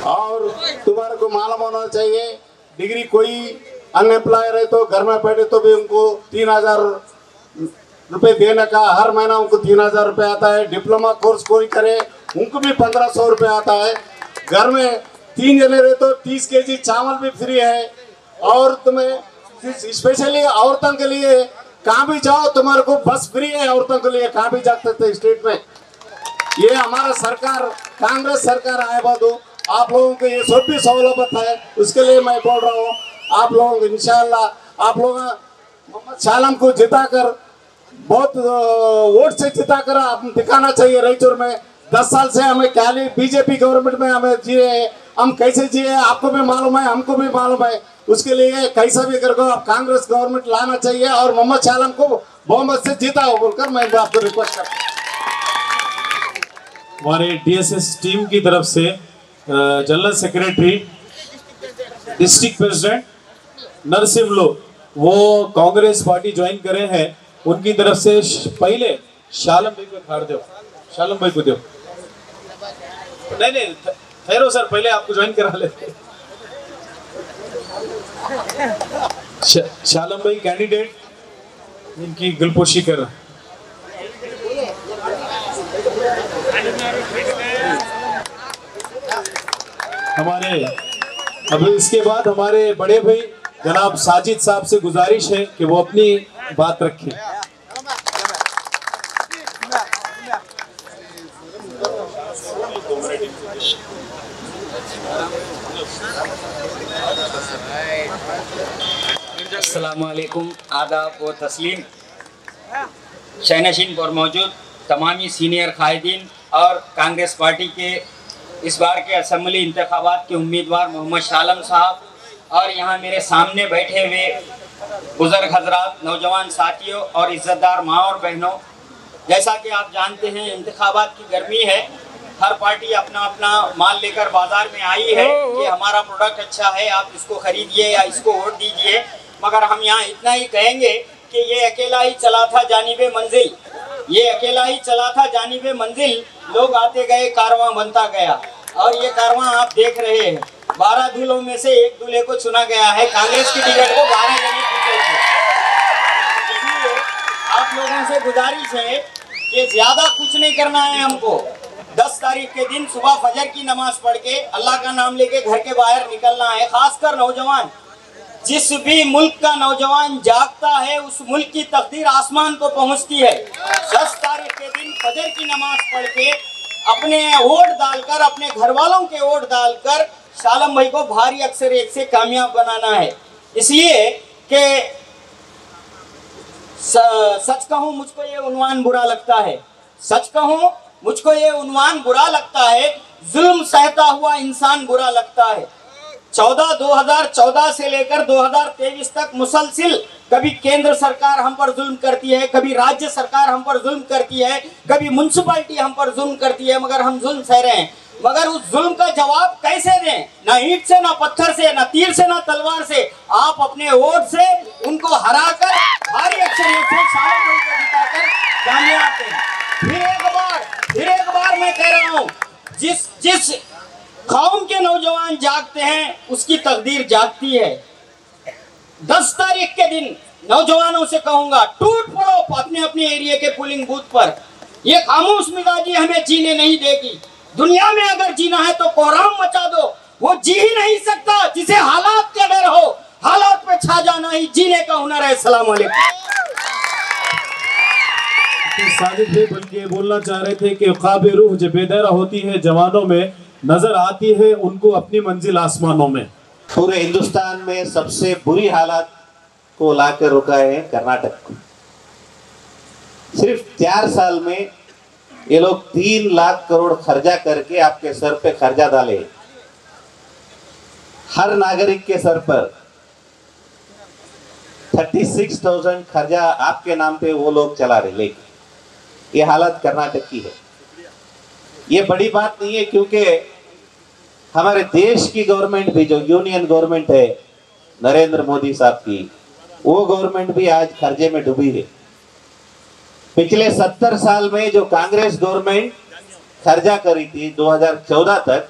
और तुम्हारे को मालूम होना चाहिए, डिग्री कोई अनएम्प्लॉय रहे तो घर में बैठे तो भी उनको 3000 रुपए देने का, हर महीना उनको 3000 रुपए आता है। डिप्लोमा कोर्स कोई करे उनको भी 1500 रुपए आता है। घर में 3 जने रहे तो 30 kg चावल भी फ्री है। और तुम्हें स्पेशली औरतों के लिए कहाँ भी जाओ तुम्हारे को बस फ्री है, औरतों के लिए कहाँ भी जा सकते स्टेट में। ये हमारा सरकार कांग्रेस सरकार आए बाद आप लोगों को ये सब भी सहूलत है। उसके लिए मैं बोल रहा हूँ, आप लोग इंशाल्लाह आप लोग मोहम्मद शालम को जिताकर बहुत वोट से जिताकर आप दिखाना चाहिए। रायचूर में 10 साल से हमें क्या बीजेपी गवर्नमेंट में हमें जिए, हम कैसे जिए आपको भी मालूम है, हमको भी मालूम है। उसके लिए कैसा भी करके आप कांग्रेस गवर्नमेंट लाना चाहिए और मोहम्मद शालम को बहुमत से जीता हो बोलकर मैं आपको रिक्वेस्ट करता हूँ। हमारे DSS टीम की तरफ से जनरल सेक्रेटरी डिस्ट्रिक्ट प्रेसिडेंट नरसिम्लो वो कांग्रेस पार्टी ज्वाइन करे हैं, उनकी तरफ से पहले शालम भाई को खाड़ दो, शालम भाई को दो। नहीं ठहरो सर, पहले आपको ज्वाइन करा लेते। शालम भाई कैंडिडेट इनकी गुलपोशी कर रहे हैं। हमारे अभी इसके बाद हमारे बड़े भाई जनाब साजिद साहब से गुजारिश है कि वो अपनी बात रखें। अस्सलामुअलैकुम, आदाब व तस्लीम। शहनशीन पर मौजूद तमामी सीनियर कायदीन और कांग्रेस पार्टी के इस बार के असम्बली इंतखाबात के उम्मीदवार मोहम्मद शालम साहब और यहाँ मेरे सामने बैठे हुए बुजुर्ग हजरात, नौजवान साथियों और इज्जतदार माँ और बहनों, जैसा कि आप जानते हैं इंतखाबात की गर्मी है, हर पार्टी अपना अपना माल लेकर बाजार में आई है कि हमारा प्रोडक्ट अच्छा है, आप इसको खरीदिए या इसको वोट दीजिए। मगर हम यहाँ इतना ही कहेंगे कि ये अकेला ही चला था जानिबे मंजिल, ये अकेला ही चला था जानिबे मंजिल, लोग आते गए कारवां बनता गया। और ये कारवां आप देख रहे हैं, 12 दूल्हों में से एक दूल्हे को चुना गया है, कांग्रेस की टिकट को 12 जने जीते थे। इसलिए आप लोगों से गुजारिश है कि ज्यादा कुछ नहीं करना है हमको। 10 तारीख के दिन सुबह फजर की नमाज पढ़ के अल्लाह का नाम लेके घर के बाहर निकलना है। खासकर नौजवान, जिस भी मुल्क का नौजवान जागता है उस मुल्क की तकदीर आसमान को पहुंचती है। 10 तारीख के दिन फजर की नमाज पढ़ के अपने वोट डालकर, अपने घर वालों के वोट डालकर शालम भाई को भारी अक्सरियत से कामयाब बनाना है। इसलिए कि सच कहूं मुझको ये उन्वान बुरा लगता है, सच कहूं मुझको ये उन्वान बुरा लगता है, जुल्म सहता हुआ इंसान बुरा लगता है। 2014 से लेकर 2023 तक मुसलसिल कभी केंद्र सरकार हम पर जुल्म करती है, कभी राज्य सरकार हम पर जुल्म करती है, कभी म्युनिसिपैलिटी हम पर जुल्म करती है, मगर हम जुल्म सह रहे हैं। मगर उस जुल्म का जवाब कैसे दें? ना ईंट से, ना पत्थर से, ना तीर से, ना तलवार से। आप अपने वोट से उनको हराकर भारी अक्सरियत से शालम भाई को जिताकर कामयाब करें। फिर एक बार मैं कह रहा हूँ, जिस कौम के नौजवान जागते हैं उसकी तकदीर जागती है। 10 तारीख के दिन नौजवानों से कहूंगा, टूट पड़ो अपने अपने एरिया के पोलिंग बूथ पर। ये खामोश मिजाजी हमें जीने नहीं देगी। दुनिया में अगर जीना है तो कोहराम मचा दो। वो जी ही नहीं सकता जिसे हालात का डर हो। हालात पे छा जाना ही जीने का हुनर है। अस्सलाम वालेकुम। साजिद भाई बल्कि बोलना चाह रहे थे कि ख्वाब रूह जो बेदरा होती है जवानों में, नजर आती है उनको अपनी मंजिल आसमानों में। पूरे हिंदुस्तान में सबसे बुरी हालात को लाकर रुका है कर्नाटक को। सिर्फ 4 साल में ये लोग 3 लाख करोड़ खर्चा करके आपके सर पे खर्चा डाले। हर नागरिक के सर पर 36,000 खर्चा आपके नाम पे वो लोग चला रहे। लेकिन ये हालत कर्नाटक की है। ये बड़ी बात नहीं है, क्योंकि हमारे देश की गवर्नमेंट भी, जो यूनियन गवर्नमेंट है नरेंद्र मोदी साहब की, वो गवर्नमेंट भी आज खर्चे में डूबी है। पिछले 70 साल में जो कांग्रेस गवर्नमेंट खर्चा करी थी 2014 तक,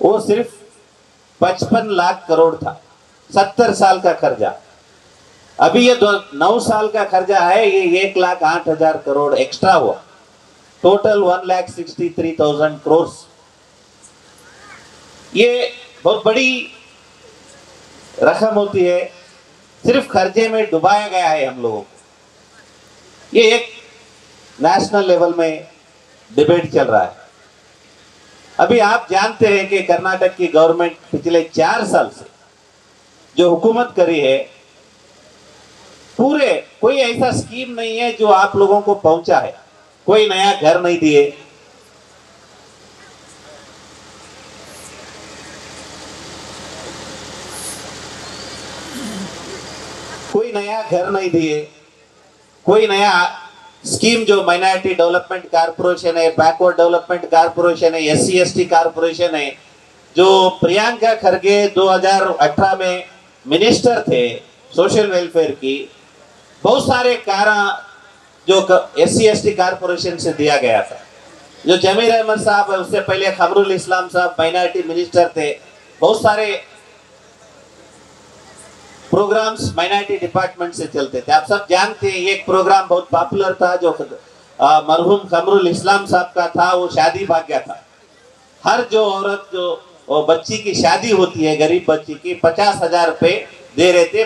वो सिर्फ 55 लाख करोड़ था। 70 साल का खर्चा। अभी ये 9 साल का खर्चा है, ये 1,08,000 करोड़ एक्स्ट्रा हुआ। टोटल 1,63,000 करोड़। ये बहुत बड़ी रकम होती है, सिर्फ खर्चे में डुबाया गया है हम लोगों को। ये एक नेशनल लेवल में डिबेट चल रहा है। अभी आप जानते हैं कि कर्नाटक की गवर्नमेंट पिछले 4 साल से जो हुकूमत करी है, पूरे कोई ऐसा स्कीम नहीं है जो आप लोगों को पहुंचा है। कोई नया घर नहीं दिए, कोई नया घर नहीं दिए, कोई नया स्कीम जो माइनॉरिटी डेवलपमेंट कारपोरेशन है, बैकवर्ड डेवलपमेंट कारपोरेशन है, SC/ST कारपोरेशन है, जो प्रियंका खरगे 2018 में मिनिस्टर थे सोशल वेलफेयर की, बहुत सारे कारा जो SC/ST कारपोरेशन से दिया गया था। जो जमीर अहमद साहब है, उससे पहले खमरुल इस्लाम साहब माइनॉरिटी मिनिस्टर थे, बहुत सारे प्रोग्राम्स माइनॉरिटी डिपार्टमेंट से चलते थे। आप सब जानते हैं, एक प्रोग्राम बहुत पॉपुलर था जो मरहूम खमरुल इस्लाम साहब का था, वो शादी भाग्य था। हर जो औरत जो बच्ची की शादी होती है, गरीब बच्ची की, 50,000 रुपए दे रहे थे।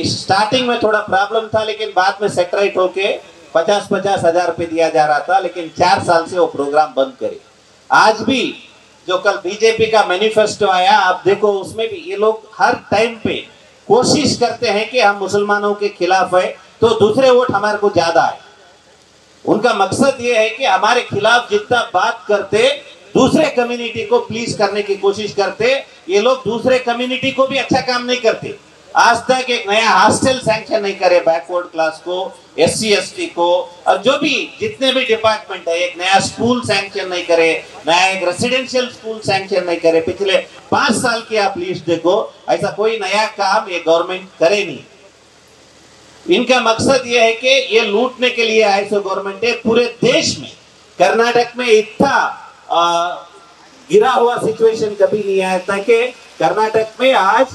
स्टार्टिंग में थोड़ा प्रॉब्लम था, लेकिन बाद में सेटराइट होके 50,000 रुपए दिया जा रहा था। लेकिन 4 साल से वो प्रोग्राम बंद करे। आज भी जो कल बीजेपी का मैनिफेस्टो आया, आप देखो, उसमें भी ये लोग हर टाइम पे कोशिश करते हैं कि हम मुसलमानों के खिलाफ है तो दूसरे वोट हमारे को ज्यादा है। उनका मकसद ये है कि हमारे खिलाफ जितना बात करते, दूसरे कम्युनिटी को प्लीज करने की कोशिश करते, ये लोग दूसरे कम्युनिटी को भी अच्छा काम नहीं करते। आज तक एक नया हॉस्टल सैंक्शन नहीं करे बैकवर्ड क्लास को, SC/ST को, और जो भी जितने भी डिपार्टमेंट है, एक नया स्कूल सैंक्शन नहीं करे, नया एक रेसिडेंशियल स्कूल सैंक्शन नहीं करे। पिछले 5 साल की आप लिस्ट देखो, ऐसा कोई नया काम ये गवर्नमेंट करे नहीं। इनका मकसद ये है कि ये लूटने के लिए ऐसे गवर्नमेंट है। पूरे देश में कर्नाटक में इतना गिरा हुआ सिचुएशन कभी नहीं आया था कि कर्नाटक में आज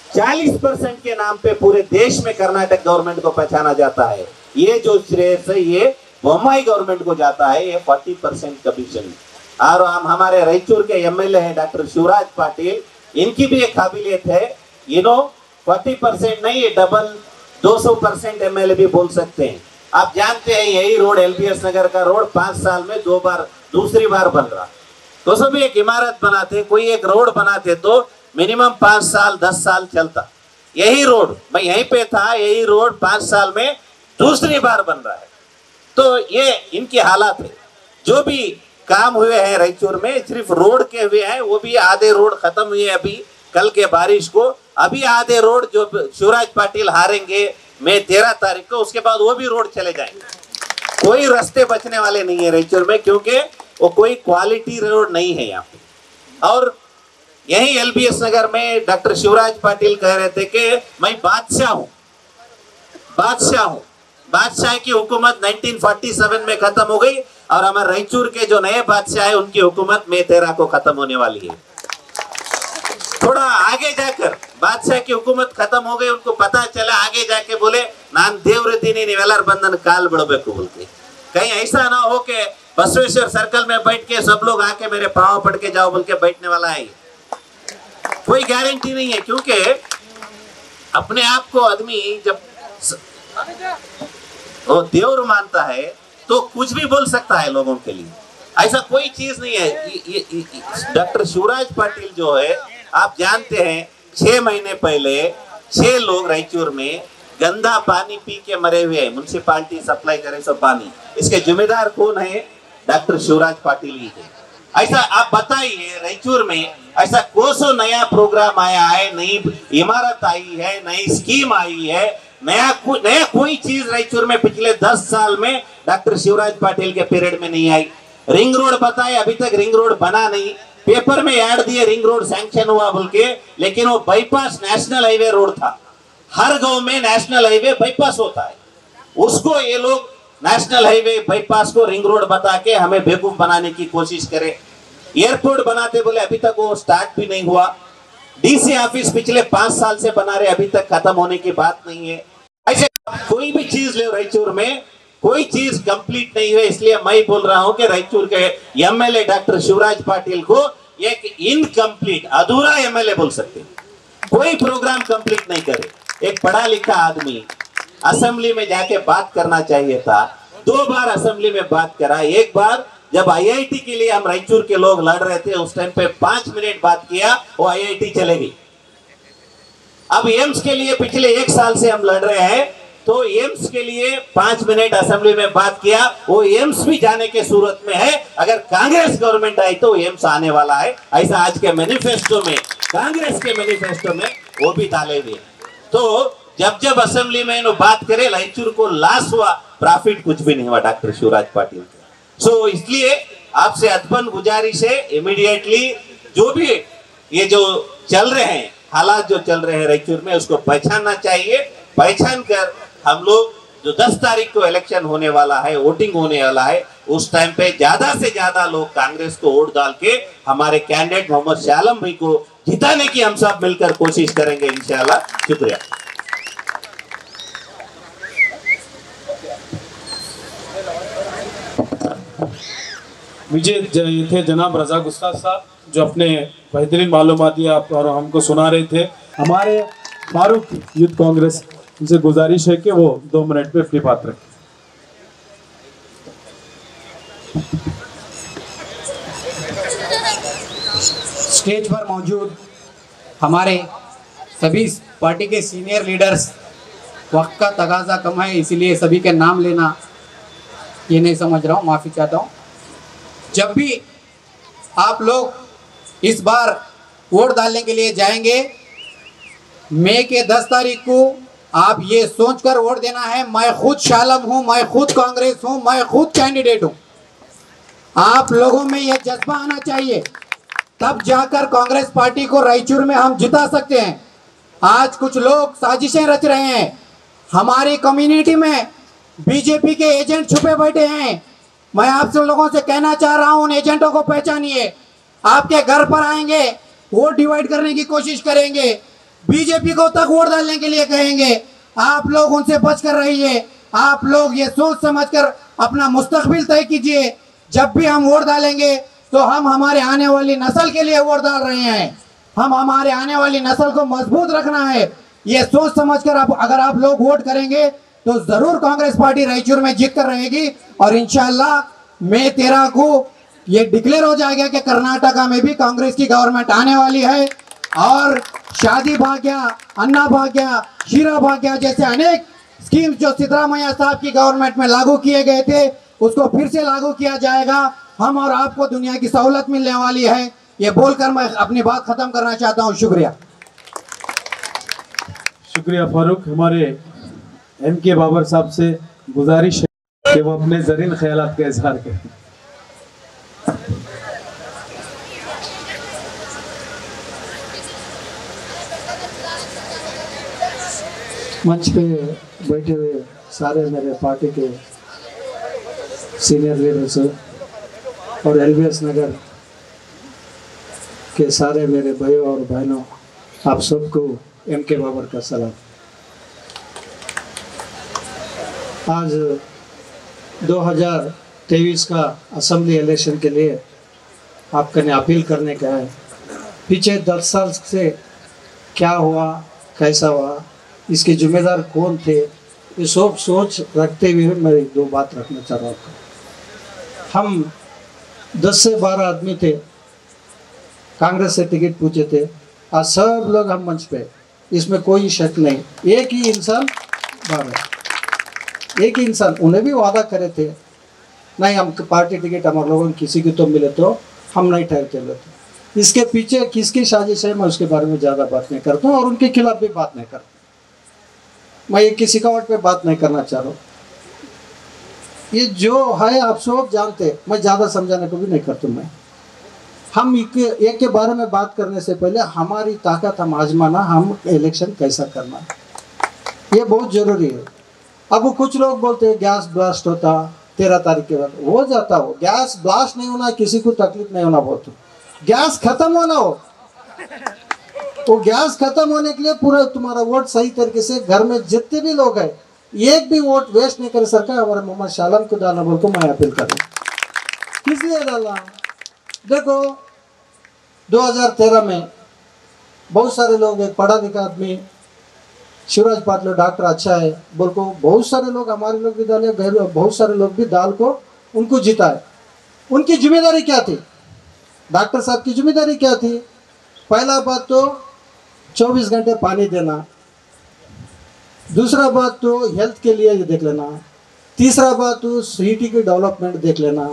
40% के नाम पे पूरे देश में कर्नाटक गवर्नमेंट को पहचाना जाता है। ये जो श्रेय है ये बोम्मई गवर्नमेंट को जाता है ये 40% कमीशन। और हम हमारे रायचूर के एमएलए हैं डॉक्टर शिवराज पाटिल, इनकी भी एक काबिलियत है, 40% नहीं, ये डबल 200% एमएलए भी बोल सकते हैं। आप जानते हैं यही रोड एलबीएस नगर का रोड 5 साल में दूसरी बार बन रहा। तो सब एक इमारत बनाते, कोई एक रोड बनाते तो मिनिमम 5 साल 10 साल चलता। यही रोड, मैं यहीं पे था, यही रोड 5 साल में दूसरी बार बन रहा है। तो ये इनकी हालात है। जो भी काम हुए हैं रायचूर में सिर्फ रोड के हुए हैं, वो भी आधे रोड खत्म हुए अभी कल के बारिश को। अभी आधे रोड जो शिवराज पाटिल हारेंगे मई 13 तारीख को, उसके बाद वो भी रोड चले जाएंगे। कोई रास्ते बचने वाले नहीं है रायचूर में, क्योंकि वो कोई क्वालिटी रोड नहीं है यहाँ पे। और यही एलबीएस नगर में डॉक्टर शिवराज पाटिल कह रहे थे कि मैं बादशाह हूँ, बादशाह हूँ। बादशाह की हुकूमत 1947 में खत्म हो गई और हमारे रायचूर के जो नए बादशाह है उनकी हुकूमत मई 13 को खत्म होने वाली है। थोड़ा आगे जाकर बादशाह की हुकूमत खत्म हो गई, उनको पता चला, आगे जाके बोले नान देवरतीनी निवेलर बंधन काल बढ़बेकु बोल के। कहीं ऐसा ना हो कि बसवेश्वर सर्कल में बैठ के सब लोग आके मेरे पाँव पड़ के जाओ बोल के बैठने वाला है। कोई गारंटी नहीं है, क्योंकि अपने आप को आदमी जब वो देवर मानता है तो कुछ भी बोल सकता है लोगों के लिए। ऐसा कोई चीज नहीं है। डॉक्टर शिवराज पाटिल जो है, आप जानते हैं 6 महीने पहले 6 लोग रायचूर में गंदा पानी पी के मरे हुए हैं। म्युनिसिपालिटी सप्लाई करे सब पानी, इसके जिम्मेदार कौन है? डॉक्टर शिवराज पाटिल ही है। ऐसा आप बताइए रायचूर में ऐसा कोसो नया प्रोग्राम आया है, नई इमारत आई है, नई स्कीम आई है, नया कोई चीज रायचूर में पिछले 10 साल में डॉक्टर शिवराज पाटिल के पीरियड में नहीं आई। रिंग रोड बताए, अभी तक रिंग रोड बना नहीं। पेपर में ऐड दिए रिंग रोड सैंक्शन हुआ बोल के, लेकिन वो बाईपास नेशनल हाईवे रोड था। हर गांव में नेशनल हाईवे बाईपास होता है, उसको ये लोग नेशनल हाईवे बाईपास को रिंग रोड बता के हमें बेवकूफ बनाने की कोशिश करे। एयरपोर्ट बनाते बोले, अभी तक वो स्टार्ट भी नहीं हुआ। डीसी ऑफिस पिछले 5 साल से बना रहे, अभी तक खत्म होने की बात नहीं है। ऐसे कोई भी चीज ले रायचूर में कोई चीज कंप्लीट नहीं है। इसलिए मैं बोल रहा हूं कि रायचूर के एमएलए डॉक्टर शिवराज पाटिल को एक इनकम्प्लीट, अधूरा एमएलए बोल सकते हैं। कोई प्रोग्राम कंप्लीट नहीं करे। एक पढ़ा लिखा आदमी असेंबली में जाके बात करना चाहिए था। 2 बार असेंबली में बात करा। एक बार जब आईआईटी के लिए हम रायचूर के लोग लड़ रहे थे, उस टाइम पे 5 मिनट बात किया, वो आईआईटी चले गई। अब एम्स के लिए पिछले 1 साल से हम लड़ रहे हैं, तो एम्स के लिए 5 मिनट असेंबली में बात किया, वो एम्स भी जाने के सूरत में है। अगर कांग्रेस गवर्नमेंट आई तो एम्स आने वाला है, ऐसा आज के मैनिफेस्टो में, कांग्रेस के मैनिफेस्टो में वो भी डाले हुए। तो जब असेंबली में इन्होंने बात करे, रायचूर को लॉस हुआ, प्रॉफिट कुछ भी नहीं हुआ डॉक्टर शिवराज पाटिल। सो इसलिए आपसे अदबन गुजारिश है, इमीडिएटली जो भी ये जो चल रहे हैं हालात, जो चल रहे हैं रायचूर में, उसको पहचानना चाहिए। पहचान कर हम लोग जो 10 तारीख को इलेक्शन होने वाला है, वोटिंग होने वाला है, उस टाइम पे ज्यादा से ज्यादा लोग कांग्रेस को वोट डाल के हमारे कैंडिडेट मोहम्मद शाह आलम भाई को जिताने की हम सब मिलकर कोशिश करेंगे इंशाल्लाह। शुक्रिया। विजय थे जनाब रजा गुस्ताख साहब, जो अपने बेहतरीन मालूमात आप और हमको सुना रहे थे। हमारे फारूक यूथ कांग्रेस उनसे गुजारिश है कि वो 2 मिनट पे अपनी बात रखें। स्टेज पर मौजूद हमारे सभी पार्टी के सीनियर लीडर्स, वक्त का तगाजा कम है इसीलिए सभी के नाम लेना ये नहीं समझ रहा हूँ, माफ़ी चाहता हूँ। जब भी आप लोग इस बार वोट डालने के लिए जाएंगे, मई के 10 तारीख को आप ये सोचकर वोट देना है, मैं खुद शाह आलम हूँ, मैं खुद कांग्रेस हूँ, मैं खुद कैंडिडेट हूँ। आप लोगों में यह जज्बा आना चाहिए, तब जाकर कांग्रेस पार्टी को रायचूर में हम जिता सकते हैं। आज कुछ लोग साजिशें रच रहे हैं, हमारी कम्युनिटी में बीजेपी के एजेंट छुपे बैठे हैं। मैं आप सब लोगों से कहना चाह रहा हूं, उन एजेंटों को पहचानिए। आपके घर पर आएंगे, वोट डिवाइड करने की कोशिश करेंगे, बीजेपी को तक वोट डालने के लिए कहेंगे। आप लोग उनसे बचकर रहिए। आप लोग ये सोच समझकर अपना मुस्तकबिल तय कीजिए। जब भी हम वोट डालेंगे तो हम हमारे आने वाली नस्ल के लिए वोट डाल रहे हैं। हम हमारे आने वाली नस्ल को मजबूत रखना है। ये सोच समझकर अगर आप लोग वोट करेंगे तो जरूर कांग्रेस पार्टी रायचूर में जीत कर रहेगी। और इंशाल्लाह मई 13 को ये डिक्लेयर हो जाएगा कि कर्नाटका में भी कांग्रेस की गवर्नमेंट आने वाली है। और शादी भाग्य, अन्ना भाग्य, शीरा भाग्य जैसे अनेक स्कीम्स जो सिद्धरामैया साहब की गवर्नमेंट में लागू किए गए थे उसको फिर से लागू किया जाएगा। हम और आपको दुनिया की सहूलत मिलने वाली है। ये बोलकर मैं अपनी बात खत्म करना चाहता हूँ। शुक्रिया। शुक्रिया फारूक। हमारे MK बाबर साहब से गुजारिश है कि वो अपने ज़रीन ख्यालात का इजहार करें। मंच पे बैठे हुए सारे मेरे पार्टी के सीनियर लीडर्स और LBS नगर के सारे मेरे भाइयों और बहनों, आप सबको MK बाबर का सलाम। आज 2023 का असेंबली इलेक्शन के लिए आपका ने अपील करने का है। पीछे 10 साल से क्या हुआ, कैसा हुआ, इसके जिम्मेदार कौन थे, ये सब सोच रखते हुए मैं 2 बात रखना चाह रहा हूँ। हम 10 से 12 आदमी थे, कांग्रेस से टिकट पूछे थे। आज सब लोग हम मंच पे, इसमें कोई शक नहीं। एक ही इंसान 12, एक ही इंसान, उन्हें भी वादा करे थे नहीं हम पार्टी टिकट हमारे लोगों को किसी को तो मिले तो हम नहीं ठहरते लेते। इसके पीछे किसकी साजिश है मैं उसके बारे में ज़्यादा बात नहीं करता हूँ और उनके खिलाफ भी बात नहीं करता। मैं एक किसी सिकावट पे बात नहीं करना चाह रहा हूँ। ये जो है आप सब जानते, मैं ज़्यादा समझाने को भी नहीं करता। मैं हम एक के बारे में बात करने से पहले हमारी ताकत हम आजमाना, हम इलेक्शन कैसा करना, ये बहुत ज़रूरी है। अब वो कुछ लोग बोलते हैं गैस ब्लास्ट होता 13 तारीख के बाद, हो जाता हो। गैस ब्लास्ट नहीं होना, किसी को तकलीफ नहीं होना, बहुत गैस खत्म होना हो। वो गैस खत्म होने के लिए पूरा तुम्हारा वोट सही तरीके से घर में जितने भी लोग हैं एक भी वोट वेस्ट नहीं करे। सरकार हमारे मोहम्मद शालम को डालना बोल को मैं अपील कर रहा हूँ। किस लिए डाला? देखो 2013 में बहुत सारे लोग, एक पढ़ा लिखा आदमी शिवराज पाटिल डॉक्टर अच्छा है बोल को बहुत सारे लोग, हमारे लोग भी डाले, बहुत सारे लोग भी डाल को उनको जिताए। उनकी जिम्मेदारी क्या थी? डॉक्टर साहब की जिम्मेदारी क्या थी? पहला बात तो 24 घंटे पानी देना, दूसरा बात तो हेल्थ के लिए देख लेना, तीसरा बात तो सिटी की डेवलपमेंट देख लेना,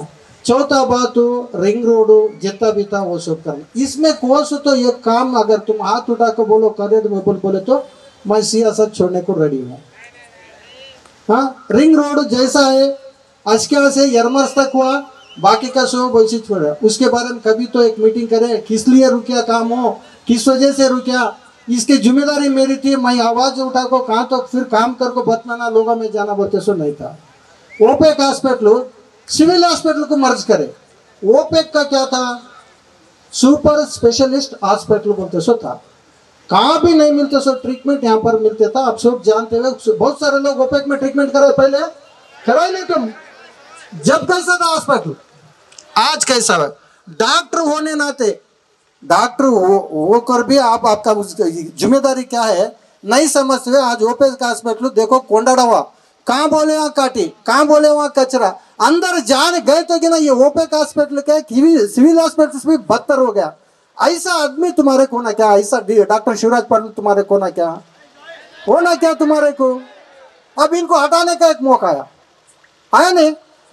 चौथा बात तो रिंग रोड जितना भी था वो सब करना। इसमें कोर्स तो ये काम अगर तुम हाथ उठा कर बोलो करे तो मैं बोले तो मैं सियासत छोड़ने को रेडी हूँ। हाँ, रिंग रोड जैसा है अजका से यरमर्स तक हुआ, बाकी का सब वैसे छोड़ा। उसके बारे में कभी तो एक मीटिंग करें, किस लिए रुकिया काम हो, किस वजह से रुकिया, इसकी जिम्मेदारी मेरी थी। मैं आवाज उठा को कहा तो फिर काम कर को बताना लोगों में जाना बोलते सो नहीं था। ओपेक हॉस्पिटल सिविल हॉस्पिटल को मर्ज करे। ओपेक का क्या था? सुपर स्पेशलिस्ट हॉस्पिटल बोलते सो था। कहाँ भी नहीं मिलते सो ट्रीटमेंट यहाँ पर मिलते था। आप सब जानते हुए बहुत सारे लोग ओपेक में ट्रीटमेंट कराए, पहले कराए नहीं तुम। जब कैसा था हॉस्पिटल, आज कैसा है? डॉक्टर होने नाते डॉक्टर वो कर भी आपका जिम्मेदारी क्या है नहीं समझते हुए आज ओपेक हॉस्पिटल देखो कोंडाड़वा कहाँ बोले वहाँ काटी, कहाँ बोले वहाँ कचरा, अंदर जान गए तो कि ना ये ओपेक हॉस्पिटल क्या सिविल हॉस्पिटल से भी बदतर हो गया। ऐसा आदमी तुम्हारे को ना क्या, ऐसा डॉक्टर शिवराज पाटिल तुम्हारे को ना क्या होना क्या तुम्हारे को। अब इनको हटाने का एक मौका आया नहीं।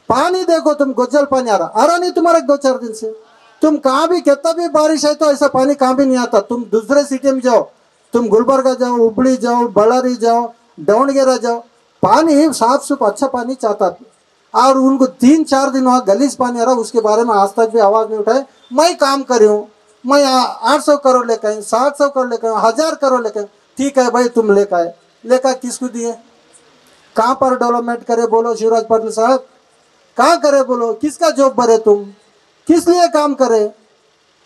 पानी देखो तुम, गोजल पानी आ रहा नहीं तुम्हारे 2-4 दिन से। तुम कहाँ भी कितना भी बारिश है तो ऐसा पानी कहाँ भी नहीं आता। तुम दूसरे सिटी में जाओ, तुम गुलबर्गा जाओ, हुबली जाओ, बಳ್ಳारी जाओ, दावणगेरा जाओ, पानी साफ सुफ अच्छा पानी चाहता। और उनको 3-4 दिन वहाँ गलीज पानी आ रहा, उसके बारे में आज तक भी आवाज़ नहीं उठाए। मैं काम करी हूँ, मैं 800 करोड़ लेकर आई, 700 करोड़ लेकर आई, 1000 करोड़ लेकर। ठीक है भाई, तुम लेकर आए, लेकर किसको दिए? कहाँ पर डेवलपमेंट करे बोलो शिवराज पाटिल साहब? कहाँ करे बोलो? किसका जॉब भरे तुम? किस लिए काम करे?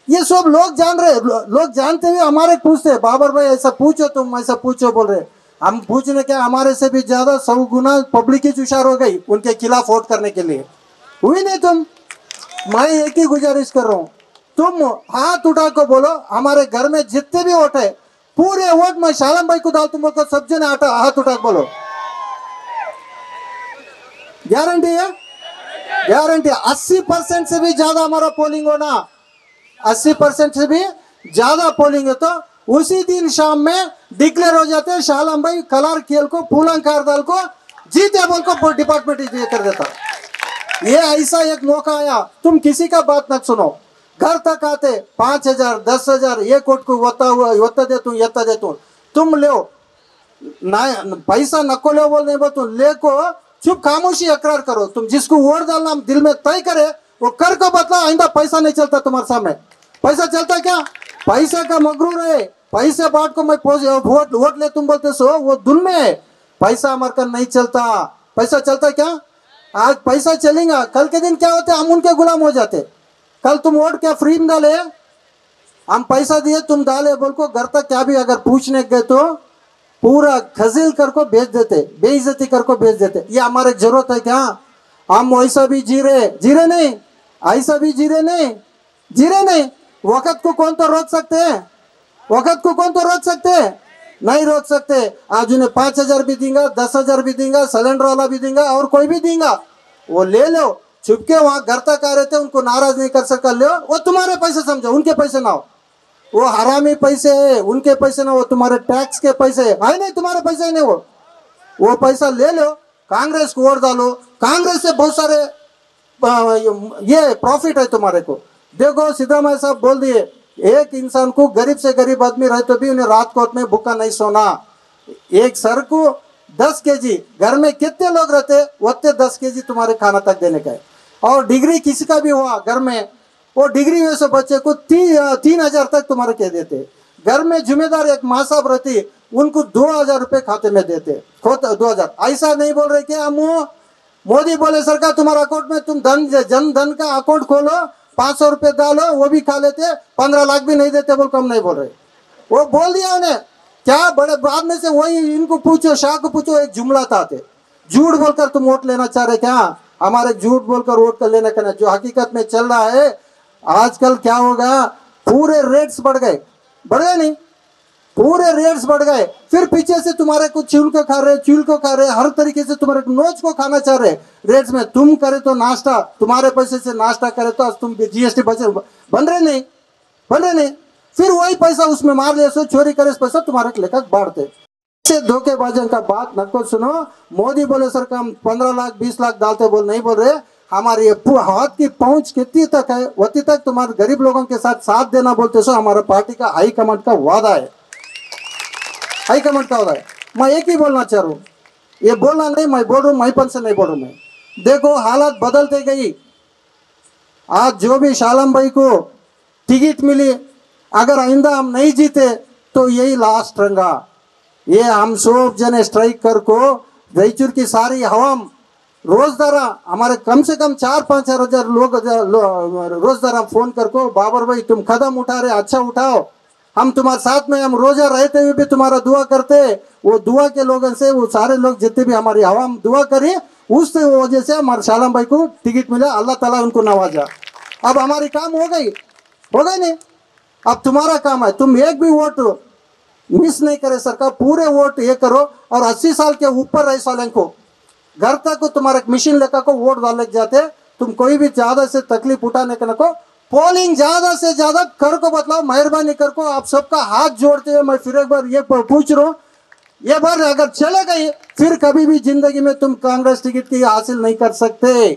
ये सब लोग जान रहे, लोग जानते हुए हमारे पूछते बाबर भाई ऐसा पूछो, तुम ऐसा पूछो बोल रहे। हम पूछने के हमारे से भी ज्यादा 100 गुना पब्लिक ही हुशार हो गई उनके खिलाफ वोट करने के लिए। हुई नहीं तुम? मैं एक ही गुजारिश कर रहा हूँ, तुम हाथ उठा को बोलो हमारे घर में जितने भी वोट है पूरे वोट मैं शालम भाई को डाल, तुम लोग को सब जने हाथ उठा बोलो। गारंटी है? गारंटी। 80% से भी ज्यादा हमारा पोलिंग होना, 80% से भी ज्यादा पोलिंग है तो उसी दिन शाम में डिक्लेयर हो जाते हैं शालम भाई कलार खेल को फूलंकार दल को जीते बोल को डिपार्टमेंट ये कर देता। ये ऐसा एक मौका आया, तुम किसी का बात न सुनो, घर तक आते 5,000 10,000 एक कोट को वत्ता दे तुम ले ना पैसा नको ले बोल नहीं बोल ले को चुप खामोशी अकरार करो। तुम जिसको वोट डालना दिल में तय करे वो कर को बतलाओ, आइंदा पैसा नहीं चलता तुम्हारे सामने। पैसा चलता क्या? पैसा का मगरूर है, पैसे बांट को मैं वोट ले तुम बोलते सो वो दुल में है। पैसा हमारे का नहीं चलता। पैसा चलता क्या? आज पैसा चलेगा, कल के दिन क्या होते हम उनके गुलाम हो जाते। कल तुम वोट क्या फ्री में डाले, हम पैसा दिए तुम डाले बोल को घर तक क्या भी अगर पूछने गए तो पूरा खजील कर को भेज देते, बेइज्जती कर को भेज देते। ये हमारे जरूरत है क्या? हम वैसा भी जी रहे नहीं, ऐसा भी जी रहे नहीं। वक्त को कौन तो रोक सकते हैं? वक्त को कौन तो रोक सकते हैं? नहीं रोक सकते। आज उन्हें 5,000 भी देंगे, 10,000 भी देंगे, सिलेंडर वाला भी देंगे और कोई भी देंगे, वो ले लो। चुपके वहां घर तक आ रहे थे, उनको नाराज नहीं कर सका, ले वो तुम्हारे पैसे समझो, उनके पैसे ना हो। वो हरामी पैसे है, उनके पैसे ना, वो तुम्हारे टैक्स के पैसे है नहीं, तुम्हारे पैसे नहीं। वो पैसा ले लो, कांग्रेस को वोट डालो। कांग्रेस से बहुत सारे ये प्रॉफिट है तुम्हारे को। देखो सिद्धरामैया साहब बोल दिए, एक इंसान को गरीब से गरीब आदमी रहे तो भी उन्हें रात को में भूखा नहीं सोना। एक सर को 10 केजी, घर में कितने लोग रहते उतने 10 केजी तुम्हारे खाना तक देने का है। और डिग्री किसी का भी हुआ घर में, वो डिग्री वैसे बच्चे को 3,000 तक तुम्हारे कह देते। घर में जिम्मेदार एक माँ साहब रहती, उनको 2,000 रुपये खाते में देते, 2,000। ऐसा नहीं बोल रहे कि हम मोदी बोले सरकार तुम्हारा अकाउंट में तुम जन धन का अकाउंट खोलो, 500 रुपये डालो, वो भी खा लेते, 15 लाख भी नहीं देते बोल, कम नहीं बोल रहे। वो बोल दिया उन्हें क्या बड़े बाद में से वही इनको पूछो, शाह को पूछो, एक जुमला था झूठ बोलकर तुम वोट लेना चाह रहे क्या? हमारे झूठ बोलकर वोट कर लेना करना। जो हकीकत में चल रहा है आजकल क्या होगा, पूरे रेट्स बढ़ गए नहीं, पूरे रेट्स बढ़ गए। फिर पीछे से तुम्हारे कुछ चूल को खा रहे, हर तरीके से तुम्हारे नोच को खाना चाह रहे रेट्स में। तुम करे तो नाश्ता, तुम्हारे पैसे से नाश्ता करे तो तुम GST बन रहे नहीं। फिर वही पैसा उसमें मार ले सो, चोरी करे पैसा तुम्हारे लेकर बांटते। धोखेबाजों का बात नको सुनो। मोदी बोले सरकार हम 15 लाख 20 लाख डालते बोल नहीं बोल रहे। हमारी हाथ की पहुंच कितनी तक है वती तक तुम्हारे गरीब लोगों के साथ देना बोलते सो हमारा पार्टी का हाईकमांड का वादा है। हाईकमांड का वादा है। मैं एक ही बोलना चाह रहा हूँ, ये बोलना नहीं मैं बोल रहा हूँ, मैपन से नहीं बोल रहा हूँ मैं। देखो हालात बदलते गई। आज जो भी शालम भाई को टिकट मिली, अगर आइंदा हम नहीं जीते तो यही लास्ट रंगा। ये हम सब जने स्ट्राइक कर को रायचूर की सारी हवाम रोजदारा हमारे कम से कम 4-5 हजार लोग रोजदारा फोन कर को बाबर भाई तुम कदम उठा रहे, अच्छा उठाओ, हम तुम्हारे साथ में, हम रोजा रहते हुए भी तुम्हारा दुआ करते। वो दुआ के लोगों से वो सारे लोग जितने भी हमारी हवाम दुआ करी, उस वजह से हमारे शालम भाई को टिकट मिला, अल्लाह ताला उनको नवाजा। अब हमारी काम हो गई नहीं, अब तुम्हारा काम है, तुम एक भी वोट मिस नहीं करे सरकार, पूरे वोट ये करो। और 80 साल के ऊपर रहे सालों को घर तक को तुम्हारे मशीन लेकर को वोट डाल जाते। तुम कोई भी ज्यादा से तकलीफ उठाने के नको, पोलिंग ज्यादा से ज्यादा कर को बतलाओ, मेहरबानी कर को। आप सबका हाथ जोड़ते हुए मैं फिर एक बार ये पूछ रहा हूँ, ये बार अगर चले गई फिर कभी भी जिंदगी में तुम कांग्रेस टिकट की हासिल नहीं कर सकते।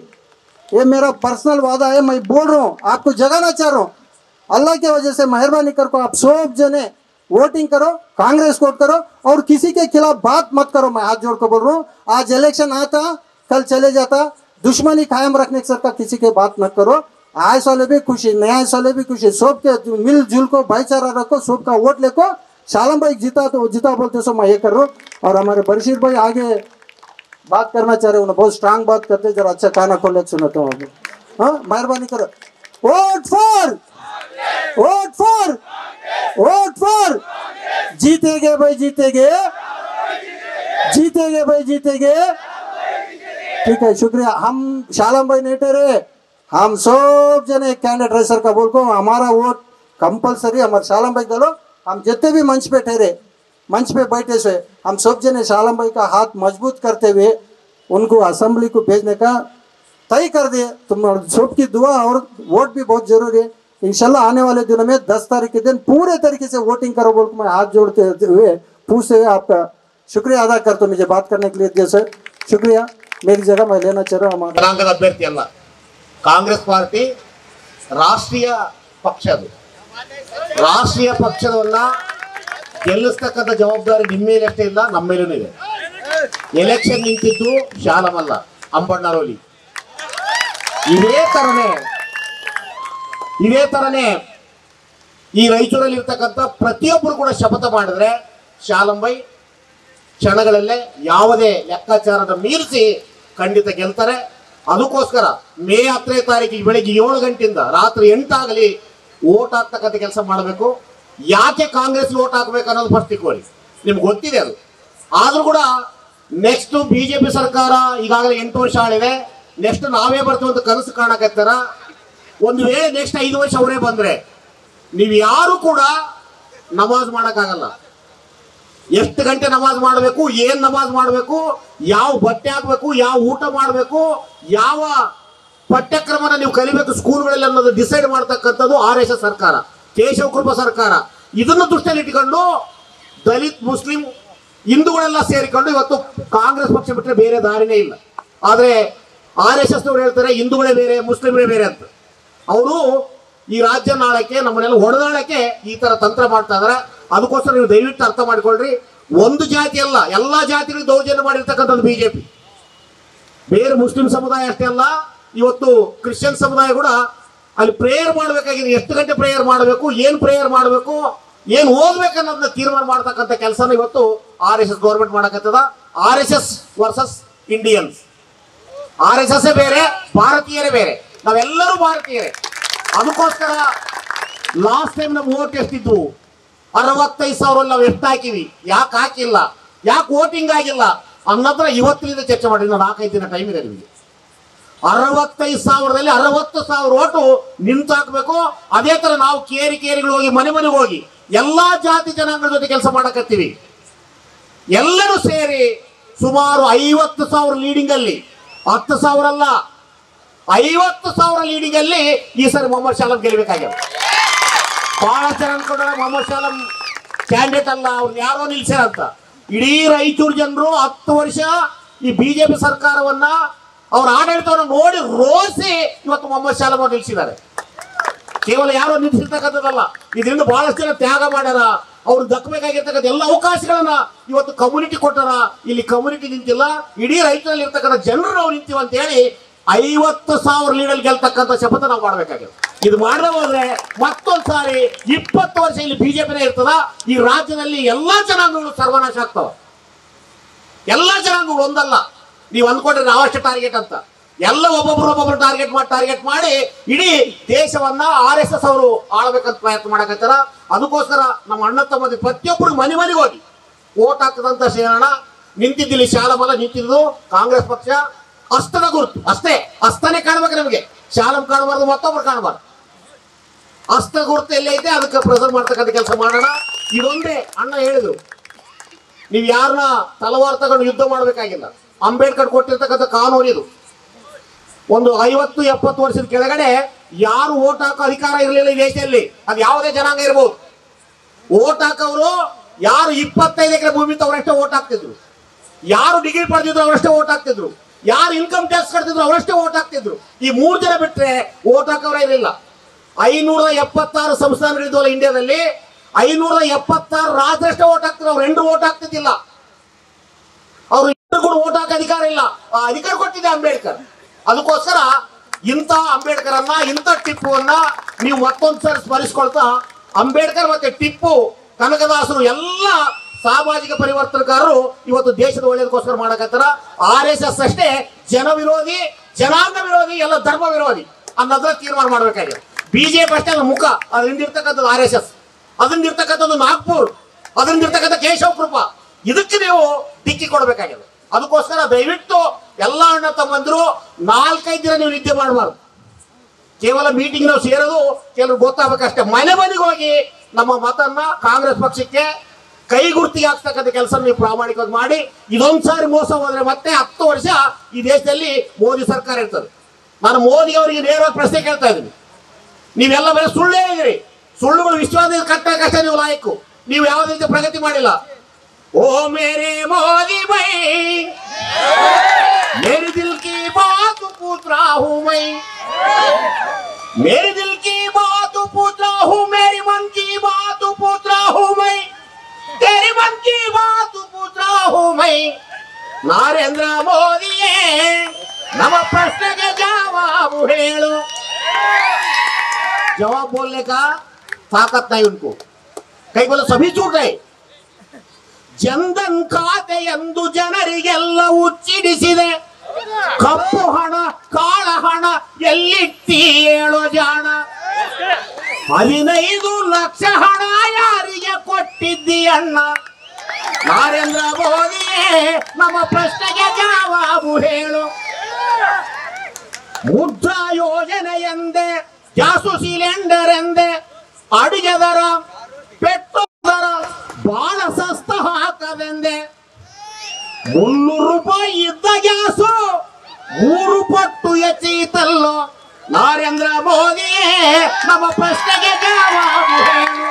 ये मेरा पर्सनल वादा है, मैं बोल रहा हूँ, आपको जगाना चाह रहा हूँ। अल्लाह की वजह से मेहरबानी कर को आप सब जने वोटिंग करो, कांग्रेस को वोट करो और किसी के खिलाफ बात मत करो। मैं हाथ जोड़ कर बोल रहा हूँ, आज इलेक्शन आता कल चले जाता, दुश्मनी कायम रखने की सरकार किसी के बात मत करो। आए साले भी खुशी, नया साले भी खुशी, सबके मिलजुल को भाईचारा रखो, सबका वोट लेको। शालम भाई जीता तो जीता बोलते सो मैं ये कर रहा हूँ। और हमारे बशीर भाई आगे बात करना चाह रहे, उन्हें बहुत स्ट्रांग बात करते, जरा अच्छा खाना खोले सुनता हूँ। हाँ मेहरबानी करो, vote for vote for vote for जीतेगे भाई जीतेगे। जीतेंगे भाई जीतेंगे। ठीक है, शुक्रिया। हम शालम भाई नहीं ठहरे, हम सब जने कैंडिडेट रेसर का बोल को हमारा वोट कंपलसरी हमारे शालम भाई डालो। हम जितने भी मंच पे ठहरे, मंच पे बैठे से हम सब जने शालम भाई का हाथ मजबूत करते हुए उनको असेंबली को भेजने का तय कर दिए। तुम सबकी दुआ और वोट भी बहुत जरूरी है। इंशाल्लाह आने वाले दिनों में 10 तारीख के दिन पूरे तरीके से वोटिंग करो बोल मैं हाथ जोड़ते हुए पूछते हुए आपका शुक्रिया अदा करता हूँ मुझे बात करने के लिए दिया सर, शुक्रिया। मेरी जगह मैं लेना चाह रहा हूँ हमारा ಜನಾಂಗದ ಅಭ್ಯರ್ಥಿ ಅಲ್ಲ, ಕಾಂಗ್ರೆಸ್ ಪಾರ್ಟಿ ರಾಷ್ಟ್ರೀಯ ಪಕ್ಷ. ಅದು ರಾಷ್ಟ್ರೀಯ ಪಕ್ಷವನ್ನ ಗೆಲ್ಲಿಸ್ತಕ್ಕಂಥ ಜವಾಬ್ದಾರಿ ನಿಮ್ಮ ಮೇಲೆ ಅಷ್ಟೇ ಇಲ್ಲ, ನಮ್ಮ ಮೇಲೂ ಇದೆ. ಎಲೆಕ್ಷನ್ ನಿಂತಿದ್ದು ಶಾಲಮಲ್ಲ, ಅಂಬಣ್ಣರೋಲಿ. ಇದೇ ತರನೇ ಈ ರಾಯಚೂರಲ್ಲಿ ಇರ್ತಕ್ಕಂಥ ಪ್ರತಿಯೊಬ್ಬರು ಕೂಡ ಶಪಥ ಮಾಡಿದ್ರೆ ಶಾಲಂಬೈ ಕ್ಷಣಗಳಲ್ಲೇ ಯಾವುದೇ ಲೆಕ್ಕಾಚಾರದ ಮೀರಿಸಿ ಖಂಡಿತ ಗೆಲ್ತಾರೆ. ಅದಕ್ಕೋಸ್ಕರ ಮೇ 10ನೇ ತಾರೀಕಿಗೆ ಬೆಳಗ್ಗೆ 7 ಗಂಟೆಯಿಂದ ರಾತ್ರಿ 8 ಆಗಲಿ ಓಟ್ ಹಾಕ್ತಕ್ಕಂಥ ಕೆಲಸ ಮಾಡಬೇಕು. ಯಾಕೆ ಕಾಂಗ್ರೆಸ್ ಓಟ್ ಹಾಕಬೇಕು ಅನ್ನೋದು ಫಸ್ಟ್ ತಿಳ್ಕೊಳ್ಳಿ, ನಿಮ್ಗೆ ಗೊತ್ತಿದೆ ಅದು. ಆದ್ರೂ ಕೂಡ ನೆಕ್ಸ್ಟ್ ಬಿಜೆಪಿ ಸರ್ಕಾರ ಈಗಾಗಲೇ 8 ವರ್ಷ ಆಳಿದೆ, ನೆಕ್ಸ್ಟ್ ನಾವೇ ಬರ್ತೀವಿ ಅಂತ ಕನಸು ಕಾಣಕತ್ತಾರ. ಒಂದು ವೇಳೆ ನೆಕ್ಸ್ಟ್ 5 ವರ್ಷ ಅವರೇ ಬಂದ್ರೆ ನೀವು ಯಾರು ಕೂಡ ನಮಾಜ್ ಮಾಡೋಕ್ಕಾಗಲ್ಲ. ಎಷ್ಟು ಗಂಟೆ ನಮಾಜ್ ಮಾಡಬೇಕು, ಏನ್ ನಮಾಜ್ ಮಾಡಬೇಕು, ಯಾವ ಬಟ್ಟೆ ಹಾಕಬೇಕು, ಯಾವ ಊಟ ಮಾಡಬೇಕು, ಯಾವ ಪಠ್ಯಕ್ರಮನ ನೀವು ಕಲಿಬೇಕು ಸ್ಕೂಲ್ಗಳಲ್ಲಿ ಅನ್ನೋದು ಡಿಸೈಡ್ ಮಾಡ್ತಕ್ಕಂಥದ್ದು RSS ಸರ್ಕಾರ, ಕೇಶವ ಕೃಪಾ ಸರ್ಕಾರ. ಇದನ್ನು ದೃಷ್ಟಿಯಲ್ಲಿ ಇಟ್ಕೊಂಡು ದಲಿತ್ ಮುಸ್ಲಿಂ ಹಿಂದೂಗಳೆಲ್ಲ ಸೇರಿಕೊಂಡು ಇವತ್ತು ಕಾಂಗ್ರೆಸ್ ಪಕ್ಷ ಬಿಟ್ಟರೆ ಬೇರೆ ದಾರಿನೇ ಇಲ್ಲ. ಆದರೆ RSS ನವರು ಹೇಳ್ತಾರೆ ಹಿಂದೂಗಳೇ ಬೇರೆ ಮುಸ್ಲಿಮರೇ ಬೇರೆ ಅಂತ. ಅವರು ಈ ರಾಜ್ಯ ನಾಳಕ್ಕೆ ನಮ್ಮನ್ನೆಲ್ಲ ಹೊಡೆದಾಳಕ್ಕೆ ಈ ತರ ತಂತ್ರ ಮಾಡ್ತಾ ಇದಾರೆ. ಅದಕ್ಕೋಸ್ಕರ ನೀವು ದಯವಿಟ್ಟು ಅರ್ಥ ಮಾಡ್ಕೊಳ್ರಿ, ಒಂದು ಜಾತಿ ಅಲ್ಲ, ಎಲ್ಲಾ ಜಾತಿಗಳಿಗೆ ದೌರ್ಜನ್ಯ ಮಾಡಿರ್ತಕ್ಕಂಥದ್ದು ಬಿಜೆಪಿ. ಬೇರೆ ಮುಸ್ಲಿಂ ಸಮುದಾಯ ಅಷ್ಟೇ ಅಲ್ಲ, ಇವತ್ತು ಕ್ರಿಶ್ಚಿಯನ್ ಸಮುದಾಯ ಕೂಡ ಅಲ್ಲಿ ಪ್ರೇಯರ್ ಮಾಡಬೇಕಾಗಿದೆ. ಎಷ್ಟು ಗಂಟೆ ಪ್ರೇಯರ್ ಮಾಡಬೇಕು, ಏನ್ ಪ್ರೇಯರ್ ಮಾಡಬೇಕು, ಏನ್ ಓದ್ಬೇಕು ಅನ್ನೋದನ್ನ ತೀರ್ಮಾನ ಮಾಡ್ತಕ್ಕಂಥ ಕೆಲಸನ ಇವತ್ತು RSS ಗೌರ್ಮೆಂಟ್ ಮಾಡಕತ್ತದ. RSS versus Indians. RSS ಬೇರೆ, ಭಾರತೀಯರೇ ಬೇರೆ, ನಾವೆಲ್ಲರೂ ಭಾರತೀಯರೇ. ಅದಕ್ಕೋಸ್ಕರ ಲಾಸ್ಟ್ ಟೈಮ್ ನಮ್ಮ ವೋಟ್ ಎಷ್ಟಿದ್ವು? 65,000 ನಾವು ಎಷ್ಟು ಹಾಕಿವಿ, ಯಾಕೆ ಹಾಕಿಲ್ಲ, ಯಾಕೆ ವೋಟಿಂಗ್ ಆಗಿಲ್ಲ ಅನ್ನೋದ್ರ ಇವತ್ತಿನಿಂದ ಚರ್ಚೆ ಮಾಡಿ. 4-5 ದಿನ ಟೈಮ್ ಇದೆ ನಿಮಗೆ. 65,000ದಲ್ಲಿ 60,000 ಓಟು ನಿಂತು ಹಾಕಬೇಕು. ಅದೇ ತರ ನಾವು ಕೇರಿಗಳು ಹೋಗಿ ಮನೆ ಮನೆಗೆ ಹೋಗಿ ಎಲ್ಲಾ ಜಾತಿ ಜನಾಂಗದ ಜೊತೆ ಕೆಲಸ ಮಾಡಕತ್ತೀವಿ. ಎಲ್ಲರೂ ಸೇರಿ ಸುಮಾರು 50,000 ಲೀಡಿಂಗ್ ಅಲ್ಲಿ, 10,000 ಅಲ್ಲ 50,000 ಲೀಡಿಂಗ್ ಅಲ್ಲಿ ಈ ಸರಿ ಮೊಹಮ್ಮದ್ ಶಾಲಂ ಗೆಲ್ಲಬೇಕಾಗ್ಯದ. ಬಹಳ ಜನ ಅನ್ಕೊಂಡ್ರೆ ಮೊಹಮ್ಮದ್ ಶಾಲಂ ಕ್ಯಾಂಡಿಡೇಟ್ ಅಲ್ಲ, ಅವ್ರನ್ನ ಯಾರೋ ನಿಲ್ಸ್ಯಾರ ಅಂತ. ಇಡೀ ರಾಯಚೂರು ಜನರು 10 ವರ್ಷ ಈ ಬಿಜೆಪಿ ಸರ್ಕಾರವನ್ನ ಅವ್ರ ಆಡಳಿತವನ್ನು ನೋಡಿ ರೋಸಿ ಇವತ್ತು ಮೊಹಮ್ಮದ್ ಶಾಲಂ ಅವ್ರು ನಿಲ್ಸಿದ್ದಾರೆ. ಕೇವಲ ಯಾರೋ ನಿಲ್ಸಿರ್ತಕ್ಕಂಥದ್ದಲ್ಲ, ಇದರಿಂದ ಬಹಳಷ್ಟು ಜನ ತ್ಯಾಗ ಮಾಡ್ಯಾರ. ಅವ್ರು ದಕ್ಕಬೇಕಾಗಿರ್ತಕ್ಕಂಥ ಎಲ್ಲ ಅವಕಾಶಗಳನ್ನ ಇವತ್ತು ಕಮ್ಯುನಿಟಿ ಕೊಟ್ಟಾರ. ಇಲ್ಲಿ ಕಮ್ಯುನಿಟಿ ನಿಂತಿಲ್ಲ, ಇಡೀ ರಾಯಚೂರಲ್ಲಿ ಇರ್ತಕ್ಕಂಥ ಜನರು ನಾವು ನಿಂತೀವಿ ಅಂತ ಹೇಳಿ 50,000 ಲೀಡಲ್ಲಿ ಗೆಲ್ತಕ್ಕಂಥ ಶಪಥ ನಾವು ಮಾಡ್ಬೇಕಾಗಿದೆ. ಇದು ಮಾಡದೆ ಹೋದ್ರೆ ಮತ್ತೊಂದ್ ಸಾರಿ 20 ವರ್ಷ ಇಲ್ಲಿ ಬಿಜೆಪಿನೇ ಇರ್ತದ. ಈ ರಾಜ್ಯದಲ್ಲಿ ಎಲ್ಲಾ ಜನಾಂಗಗಳು ಸರ್ವನಾಶ ಆಗ್ತಾವ. ಎಲ್ಲಾ ಜನಾಂಗಗಳು ಒಂದಲ್ಲ, ನೀವು ಅಂದ್ಕೊಂಡ್ರೆ ನಾವಷ್ಟೇ ಟಾರ್ಗೆಟ್ ಅಂತ. ಎಲ್ಲ ಒಬ್ಬೊಬ್ರು ಟಾರ್ಗೆಟ್ ಮಾಡಿ ಇಡೀ ದೇಶವನ್ನ RSS ಅವರು ಆಳ್ಬೇಕಂತ ಪ್ರಯತ್ನ ಮಾಡಕತ್ತಾರ. ಅದಕ್ಕೋಸ್ಕರ ನಮ್ಮ ಅಣ್ಣ ತಮ್ಮದಿ ಪ್ರತಿಯೊಬ್ಬರು ಮನೆ ಮನೆಗೆ ಹೋಗಿ ಓಟ್ ಹಾಕದಂತ ಸೇರೋಣ. ನಿಂತಿದ್ದಿಲ್ಲಿ ಶಾಲಮಲ್ಲ, ನಿಂತಿದ್ದು ಕಾಂಗ್ರೆಸ್ ಪಕ್ಷ. ಅಸ್ತನ ಗುರುತು ಅಷ್ಟೇ, ಅಸ್ತನೇ ಕಾಣ್ಬೇಕು ನಮಗೆ. ಶಾಲಂ ಕಾಣಬಾರ್ದು, ಮತ್ತೊಬ್ರು ಕಾಣಬಾರ್ದು. ಅಸ್ತ ಗುರುತು ಎಲ್ಲೇ ಐತೆ ಅದಕ್ಕೆ ಪ್ರೆಸರ್ವ್ ಮಾಡ್ತಕ್ಕಂಥ ಕೆಲಸ ಮಾಡೋಣ. ಇದೊಂದೇ ಅಣ್ಣ ಹೇಳಿದ್ರು, ನೀವು ಯಾರನ್ನ ತಲವಾರು ತಗೊಂಡು ಯುದ್ಧ ಮಾಡಬೇಕಾಗಿಲ್ಲ. ಅಂಬೇಡ್ಕರ್ ಕೊಟ್ಟಿರ್ತಕ್ಕಂಥ ಕಾನೂನು ಇದು. ಒಂದು 50-70 ವರ್ಷದ ಕೆಳಗಡೆ ಯಾರು ಓಟ್ ಹಾಕೋ ಅಧಿಕಾರ ಇರಲಿಲ್ಲ ಈ ದೇಶದಲ್ಲಿ. ಅದು ಯಾವುದೇ ಜನಾಂಗ ಇರ್ಬೋದು. ಓಟ್ ಹಾಕೋರು ಯಾರು 25 ಎಕರೆ ಭೂಮಿ ಅವರಷ್ಟೇ ಓಟ್ ಹಾಕ್ತಿದ್ರು, ಯಾರು ಡಿಗ್ರಿ ಪಡೆದಿದ್ರು ಅವರಷ್ಟೇ ಓಟ್ ಹಾಕ್ತಿದ್ರು, ಯಾರು ಇನ್ಕಮ್ ಟ್ಯಾಕ್ಸ್ ಕಟ್ತಿದ್ರು ಅವರಷ್ಟೇ ಓಟ್ ಹಾಕ್ತಿದ್ರು. ಈ 3 ಜನ ಬಿಟ್ರೆ ಓಟ್ ಹಾಕೋರೇ ಇರಲಿಲ್ಲ. 576 ಸಂಸ್ಥಾನಗಳಿದ್ವಲ್ಲ ಇಂಡಿಯಾದಲ್ಲಿ, 576 ರಾಜ್ಯರಷ್ಟೇ ಓಟ್ ಹಾಕ್ತಿದ್ರು. ಅವ್ರು 2 ಓಟ್ ಹಾಕ್ತಿದ್ದಿಲ್ಲ. ಅವ್ರು ಕೂಡ ಓಟ್ ಹಾಕೋ ಅಧಿಕಾರ ಇಲ್ಲ. ಆ ಅಧಿಕಾರ ಕೊಟ್ಟಿದ್ದೆ ಅಂಬೇಡ್ಕರ್. ಅದಕ್ಕೋಸ್ಕರ ಇಂಥ ಅಂಬೇಡ್ಕರ್ ಅನ್ನ, ಇಂಥ ಟಿಪ್ಪುವನ್ನ ನೀವು ಮತ್ತೊಂದ್ಸರಿ ಸ್ಮರಿಸ್ಕೊಳ್ತಾ, ಅಂಬೇಡ್ಕರ್ ಮತ್ತೆ ಟಿಪ್ಪು, ಕನಕದಾಸರು ಎಲ್ಲ ಸಾಮಾಜಿಕ ಪರಿವರ್ತನಕಾರರು ಇವತ್ತು ದೇಶದ ಒಳ್ಳೆಯದಕ್ಕೋಸ್ಕರ ಮಾಡಕತ್ತಾರ. RSS ಅಷ್ಟೇ ಜನ ವಿರೋಧಿ, ಜನಾಂಗ ವಿರೋಧಿ, ಎಲ್ಲ ಧರ್ಮ ವಿರೋಧಿ ಅನ್ನೋದ್ರ ತೀರ್ಮಾನ ಮಾಡ್ಬೇಕಾಗಿದೆ. ಬಿಜೆಪಿ ಅಷ್ಟೇ ಅಲ್ಲ ಮುಖ, ಅದರಿಂದ ಇರ್ತಕ್ಕಂಥದ್ದು RSS, ಅದರಿಂದ ಇರ್ತಕ್ಕಂಥದ್ದು ನಾಗ್ಪುರ್, ಅದರಿಂದ ಇರ್ತಕ್ಕಂಥ ಕೇಶವ ಕೃಪಾ, ಇದಕ್ಕೆ ನೀವು ಡಿಕ್ಕಿ ಕೊಡಬೇಕಾಗಿದೆ. ಅದಕ್ಕೋಸ್ಕರ ದಯವಿಟ್ಟು ಎಲ್ಲ ಅಣ್ಣ ತಮ್ಮಂದಿರು 4-5 ದಿನ ನೀವು ನಿದ್ದೆ ಮಾಡಬಾರ್ದು. ಕೇವಲ ಮೀಟಿಂಗ್ ನಾವು ಸೇರೋದು ಕೆಲವರು ಗೊತ್ತಾಗಬೇಕಷ್ಟೇ. ಮನೆ ಮನೆಗೆ ಹೋಗಿ ನಮ್ಮ ಮತನ್ನ ಕಾಂಗ್ರೆಸ್ ಪಕ್ಷಕ್ಕೆ ಕೈ ಗುರುತಿಗೆ ಹಾಕ್ತಕ್ಕಂಥ ಕೆಲಸ ನೀವು ಪ್ರಾಮಾಣಿಕವಾಗಿ ಮಾಡಿ. ಇದೊಂದು ಸಾರಿ ಮೋಸ ಹೋದ್ರೆ ಮತ್ತೆ 10 ವರ್ಷ ಈ ದೇಶದಲ್ಲಿ ಮೋದಿ ಸರ್ಕಾರ ಇರ್ತದೆ. ನಾನು ಮೋದಿ ಅವರಿಗೆ ನೇರವಾಗಿ ಪ್ರಶ್ನೆ ಕೇಳ್ತಾ ಇದ್ದೀನಿ. ನೀವೆಲ್ಲ ಬರೀ ಸುಳ್ಳು ಹೇಳಿದ್ರಿ, ಸುಳ್ಳುಗಳು ವಿಶ್ವಾಸದಿಂದ ಕಟ್ಟಬೇಕಷ್ಟೇ ನೀವು ಲಾಯಕ್ಕು. ನೀವು ಯಾವುದೇ ರೀತಿ ಪ್ರಗತಿ ಮಾಡಿಲ್ಲ. ಓ ಮೇರೆ ಮೋದಿ ಬೈ मेरे दिल की बात पूछ रहा हूँ मैं, मेरे दिल की बात पूछ रहा हूँ, मेरी मन की बात पूछ रहा हूँ मैं, तेरी मन की बात पूछ रहा हूँ मैं. नरेंद्र मोदी नम प्रश्न के जवाब हेलो. जवाब बोलने का ताकत नहीं उनको. कई बोले सभी झूठ है. ಜನಧನ್ ಖಾತೆ ಎಂದು ಜನರಿಗೆಲ್ಲ ಉಚ್ಚಿಡಿಸಿದೆ. ಕಪ್ಪು ಹಣ ಕಾಳ ಹಣ ಎಲ್ಲಿಟ್ಟಿ ಹೇಳೋ ಜಾಣ. 15 ಲಕ್ಷ ಹಣ ಯಾರಿಗೆ ಕೊಟ್ಟಿದ್ದಿ ಅಣ್ಣ. ನರೇಂದ್ರ ಮೋದಿ ನಮ್ಮ ಪ್ರಶ್ನೆಗೆ ಜವಾಬು ಹೇಳು. ಮುದ್ರಾ ಯೋಜನೆ ಎಂದೆ, ಗ್ಯಾಸು ಸಿಲಿಂಡರ್ ಎಂದೆ, ಅಡಿಗೆ ದರ ಪೆಟ್ರೋಲ್ ದರ ಬಹಳ ಸಸ್ತ ಹಾಕದೆಂದೆ. 300 ರೂಪಾಯಿ ಇದ್ದ ಗ್ಯಾಸು 3 ಪಟ್ಟು ಹೆಚ್ಚಿತಲ್ಲೋ. ನರೇಂದ್ರ ಮೋದಿ ನಮ್ಮ ಪ್ರಶ್ನೆಗೆ ಜವಾಬು ಹೇಳು.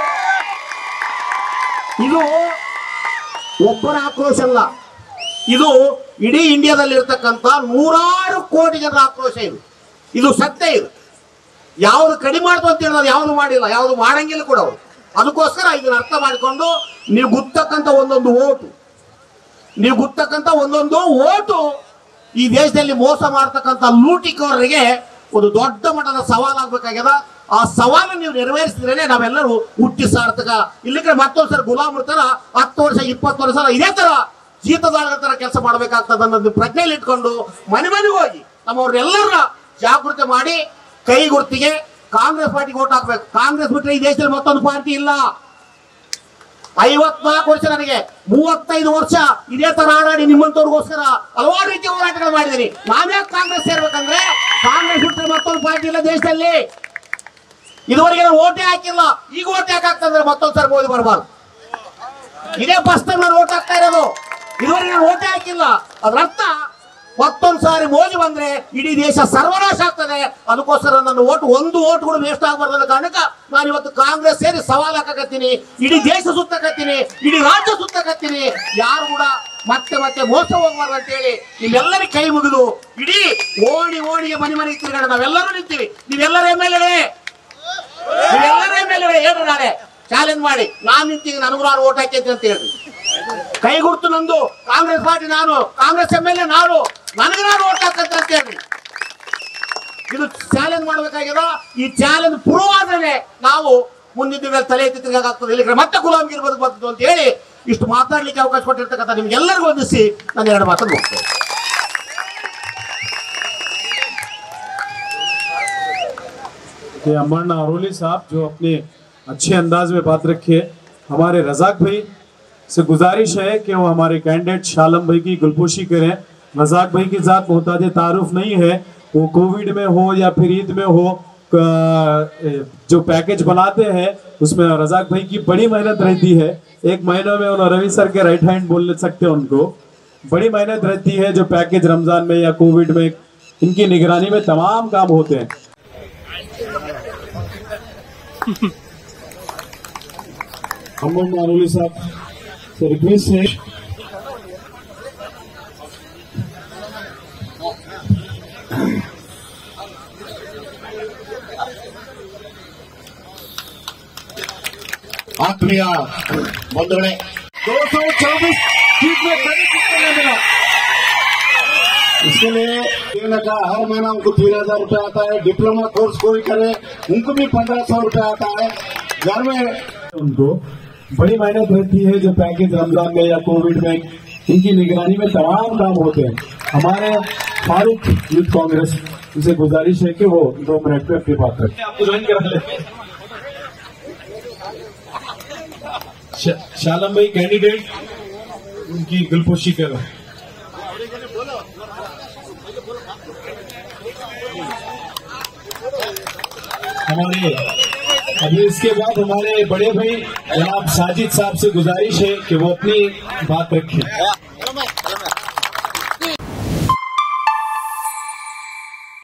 ಇದು ಒಬ್ಬರ ಆಕ್ರೋಶ ಅಲ್ಲ, ಇದು ಇಡೀ ಇಂಡಿಯಾದಲ್ಲಿರ್ತಕ್ಕಂಥ 100 ಕೋಟಿ ಜನರ ಆಕ್ರೋಶ. ಇದು ಸತ್ಯ. ಇದು ಯಾವುದು ಕಡಿಮೆ ಮಾಡ್ತು ಅಂತ ಹೇಳೋದು ಯಾವುದು ಮಾಡಿಲ್ಲ, ಯಾವುದು ಮಾಡಂಗಿಲ್ಲ ಕೂಡ ಅವರು. ಅದಕ್ಕೋಸ್ಕರ ಇದನ್ನ ಅರ್ಥ ಮಾಡಿಕೊಂಡು ನೀವು ಗುತ್ತಕ್ಕಂಥ ಒಂದೊಂದು ಓಟು ಈ ದೇಶದಲ್ಲಿ ಮೋಸ ಮಾಡ್ತಕ್ಕಂಥ ಲೂಟಿಕೋರರಿಗೆ ಒಂದು ದೊಡ್ಡ ಮಟ್ಟದ ಸವಾಲಾಗಬೇಕಾಗ್ಯದ. ಆ ಸವಾಲು ನೀವು ನೆರವೇರಿಸಿದ್ರೇನೆ ನಾವೆಲ್ಲರೂ ಹುಟ್ಟಿ ಸಾರ್ಥಕ. ಇಲ್ಲಿಕ್ಕೆ ಮತ್ತೊಂದ್ಸರಿ ಗುಲಾಮರ ತರ 10 ವರ್ಷ 20 ವರ್ಷ ಇದೇ ತರ ಜೀತದಾಳರ ತರ ಕೆಲಸ ಮಾಡ್ಬೇಕಾಗ್ತದ ಅನ್ನೋದು ಪ್ರಜ್ಞೆಯಲ್ಲಿ ಇಟ್ಕೊಂಡು ಮನೆ ಮನೆಗೆ ಹೋಗಿ ನಮ್ಮವ್ರೆಲ್ಲರ ಜಾಗೃತಿ ಮಾಡಿ ಕೈ ಗುರುತಿಗೆ ಕಾಂಗ್ರೆಸ್ ಪಾರ್ಟಿಗೆ ಓಟ್ ಹಾಕ್ಬೇಕು. ಕಾಂಗ್ರೆಸ್ ಬಿಟ್ಟರೆ ಈ ದೇಶದಲ್ಲಿ ಮತ್ತೊಂದು ಪಾರ್ಟಿ ಇಲ್ಲ. 54 ವರ್ಷ, ನನಗೆ 35 ವರ್ಷ ಇದೇ ತರ ಆಡಾಡಿ ನಿಮ್ಮಂತವ್ರಿಗೋಸ್ಕರ ಹಲವಾರು ರೀತಿಯ ಹೋರಾಟಗಳು ಮಾಡಿದ್ದೀನಿ. ನಾವ್ಯಾಕೆ ಕಾಂಗ್ರೆಸ್ ಸೇರ್ಬೇಕಂದ್ರೆ ಕಾಂಗ್ರೆಸ್ ಬಿಟ್ಟರೆ ಮತ್ತೊಂದು ಪಾರ್ಟಿ ಇಲ್ಲ ದೇಶದಲ್ಲಿ. ಇದುವರೆಗೆ ನಾನು ಓಟೇ ಹಾಕಿಲ್ಲ. ಈಗ ಓಟ್ ಯಾಕೆ ಹಾಕ್ತಂದ್ರೆ ಮತ್ತೊಂದ್ಸರಿ ಮೋದಿ ಬರಬಾರ್ದು. ಇದೇ ಫಸ್ಟ್ ಟೈಮ್ ನಾನು ಓಟ್ ಹಾಕ್ತಾ ಇರೋದು. ಇದುವರೆಗೆ ನಾನು ಓಟೇ ಹಾಕಿಲ್ಲ. ಅದ್ರ ಅರ್ಥ ಮತ್ತೊಂದು ಸಾರಿ ಮೋದಿ ಬಂದ್ರೆ ಇಡೀ ದೇಶ ಸರ್ವನಾಶ ಆಗ್ತದೆ. ಅದಕ್ಕೋಸ್ಕರ ನನ್ನ ಒಂದು ಓಟ್ ಕೂಡ ವೇಸ್ಟ್ ಆಗಬಾರ್ದು ಅನ್ನೋ ಕಾರಣಕ್ಕೆ ನಾನು ಇವತ್ತು ಕಾಂಗ್ರೆಸ್ ಸೇರಿ ಸವಾಲು ಹಾಕಕತ್ತೀನಿ. ಇಡೀ ದೇಶ ಸುತ್ತಕತ್ತೀನಿ, ಇಡೀ ರಾಜ್ಯ ಸುತ್ತಕತ್ತೀನಿ. ಯಾರು ಕೂಡ ಮತ್ತೆ ಮೋಸ ಹೋಗ್ಬಾರ್ದು ಅಂತ ಹೇಳಿ ನಿಮ್ಮೆಲ್ಲರಿಗೆ ಕೈ ಮುಗಿದು ಇಡೀ ಓಣಿಗೆ ಮನೆ ತಿರುಗಾಡ ನಾವೆಲ್ಲರೂ ನಿಂತೀವಿ. ನೀವೆಲ್ಲರ MLA ಹೇಳ್ರಿ, ನಾಳೆ ಚಾಲೆಂಜ್ ಮಾಡಿ ನಾನು ನಿಂತೀವಿ, ನನಗೂ ನಾನು ಓಟ್ ಹಾಕೈತಿ ಅಂತ ಹೇಳ್ರಿ. ಕೈ ಗುರುತು ನಂದು, ಕಾಂಗ್ರೆಸ್ ಪಾರ್ಟಿ ನಾನು, ಕಾಂಗ್ರೆಸ್ MLA ನಾನು, ನನಗೆ ನಾನು ಓಟ್ ಹಾಕಂತ ಅಂತ ಹೇಳ್ರಿ. ಇದು ಚಾಲೆಂಜ್ ಮಾಡ್ಬೇಕಾಗಿರೋ. ಈ ಚಾಲೆಂಜ್ ಪ್ರೂವ್ ಆದ್ರೆ ನಾವು ಮುಂದಿನ ತಲೆ ಎತ್ತಿ ತಿರ್ಗಾಗ್ತದೆ. ಇಲ್ಲಿ ಮತ್ತೆ ಗುಲಾಮಗಿರಿ ಬದುಕಬಾರ್ದು ಅಂತ ಹೇಳಿ ಇಷ್ಟು ಮಾತಾಡ್ಲಿಕ್ಕೆ ಅವಕಾಶ ಕೊಟ್ಟಿರ್ತಕ್ಕಂಥ ನಿಮ್ಗೆಲ್ಲರಿಗೂ ವಂದಿಸಿ ನಾನು 2 ಮಾತನ್ನು ಮುಗಿಸ್ತೇನೆ. अमरना अरोली साहब जो अपने अच्छे अंदाज में बात रखे. हमारे रजाक भाई से गुजारिश है कि वो हमारे कैंडिडेट शालम भाई की गुलपोशी करें. रजाक भाई की जात मोहताज तारुफ नहीं है. वो कोविड में हो या फिर ईद में हो, जो पैकेज बनाते हैं उसमें रजाक भाई की बड़ी मेहनत रहती है. 1 महीने में उन्होंने रवि सर के राइट हैंड बोल सकते हैं. उनको बड़ी मेहनत रहती है. जो पैकेज रमजान में या कोविड में इनकी निगरानी में तमाम काम होते हैं. अमरना अरोली साहब से रिक्वेस्ट है ಆತ್ಮೀಯ ಬಂಧುಗಳೇ, 224 सीट में खड़ी कितने मिला? इसके लिए देने का हर महीना उनको 3000 रुपये आता है. डिप्लोमा कोर्स कोई करे उनको भी 1500 रुपये आता है. घर में उनको बड़ी मेहनत रहती है. जो पैकेज रमजान में या कोविड में इनकी निगरानी में तमाम काम होते हैं. हमारे फारूक यूथ कांग्रेस उनसे गुजारिश है कि वो 2 मिनट में अपनी बात रखें. आपको ज्वाइन करा ले. शालम भाई कैंडिडेट उनकी दिलपोशी कर रहे हैं। हमारे अभी इसके बाद हमारे बड़े भाई जनाब साजिद साहब से गुजारिश है कि वो अपनी बात रखें।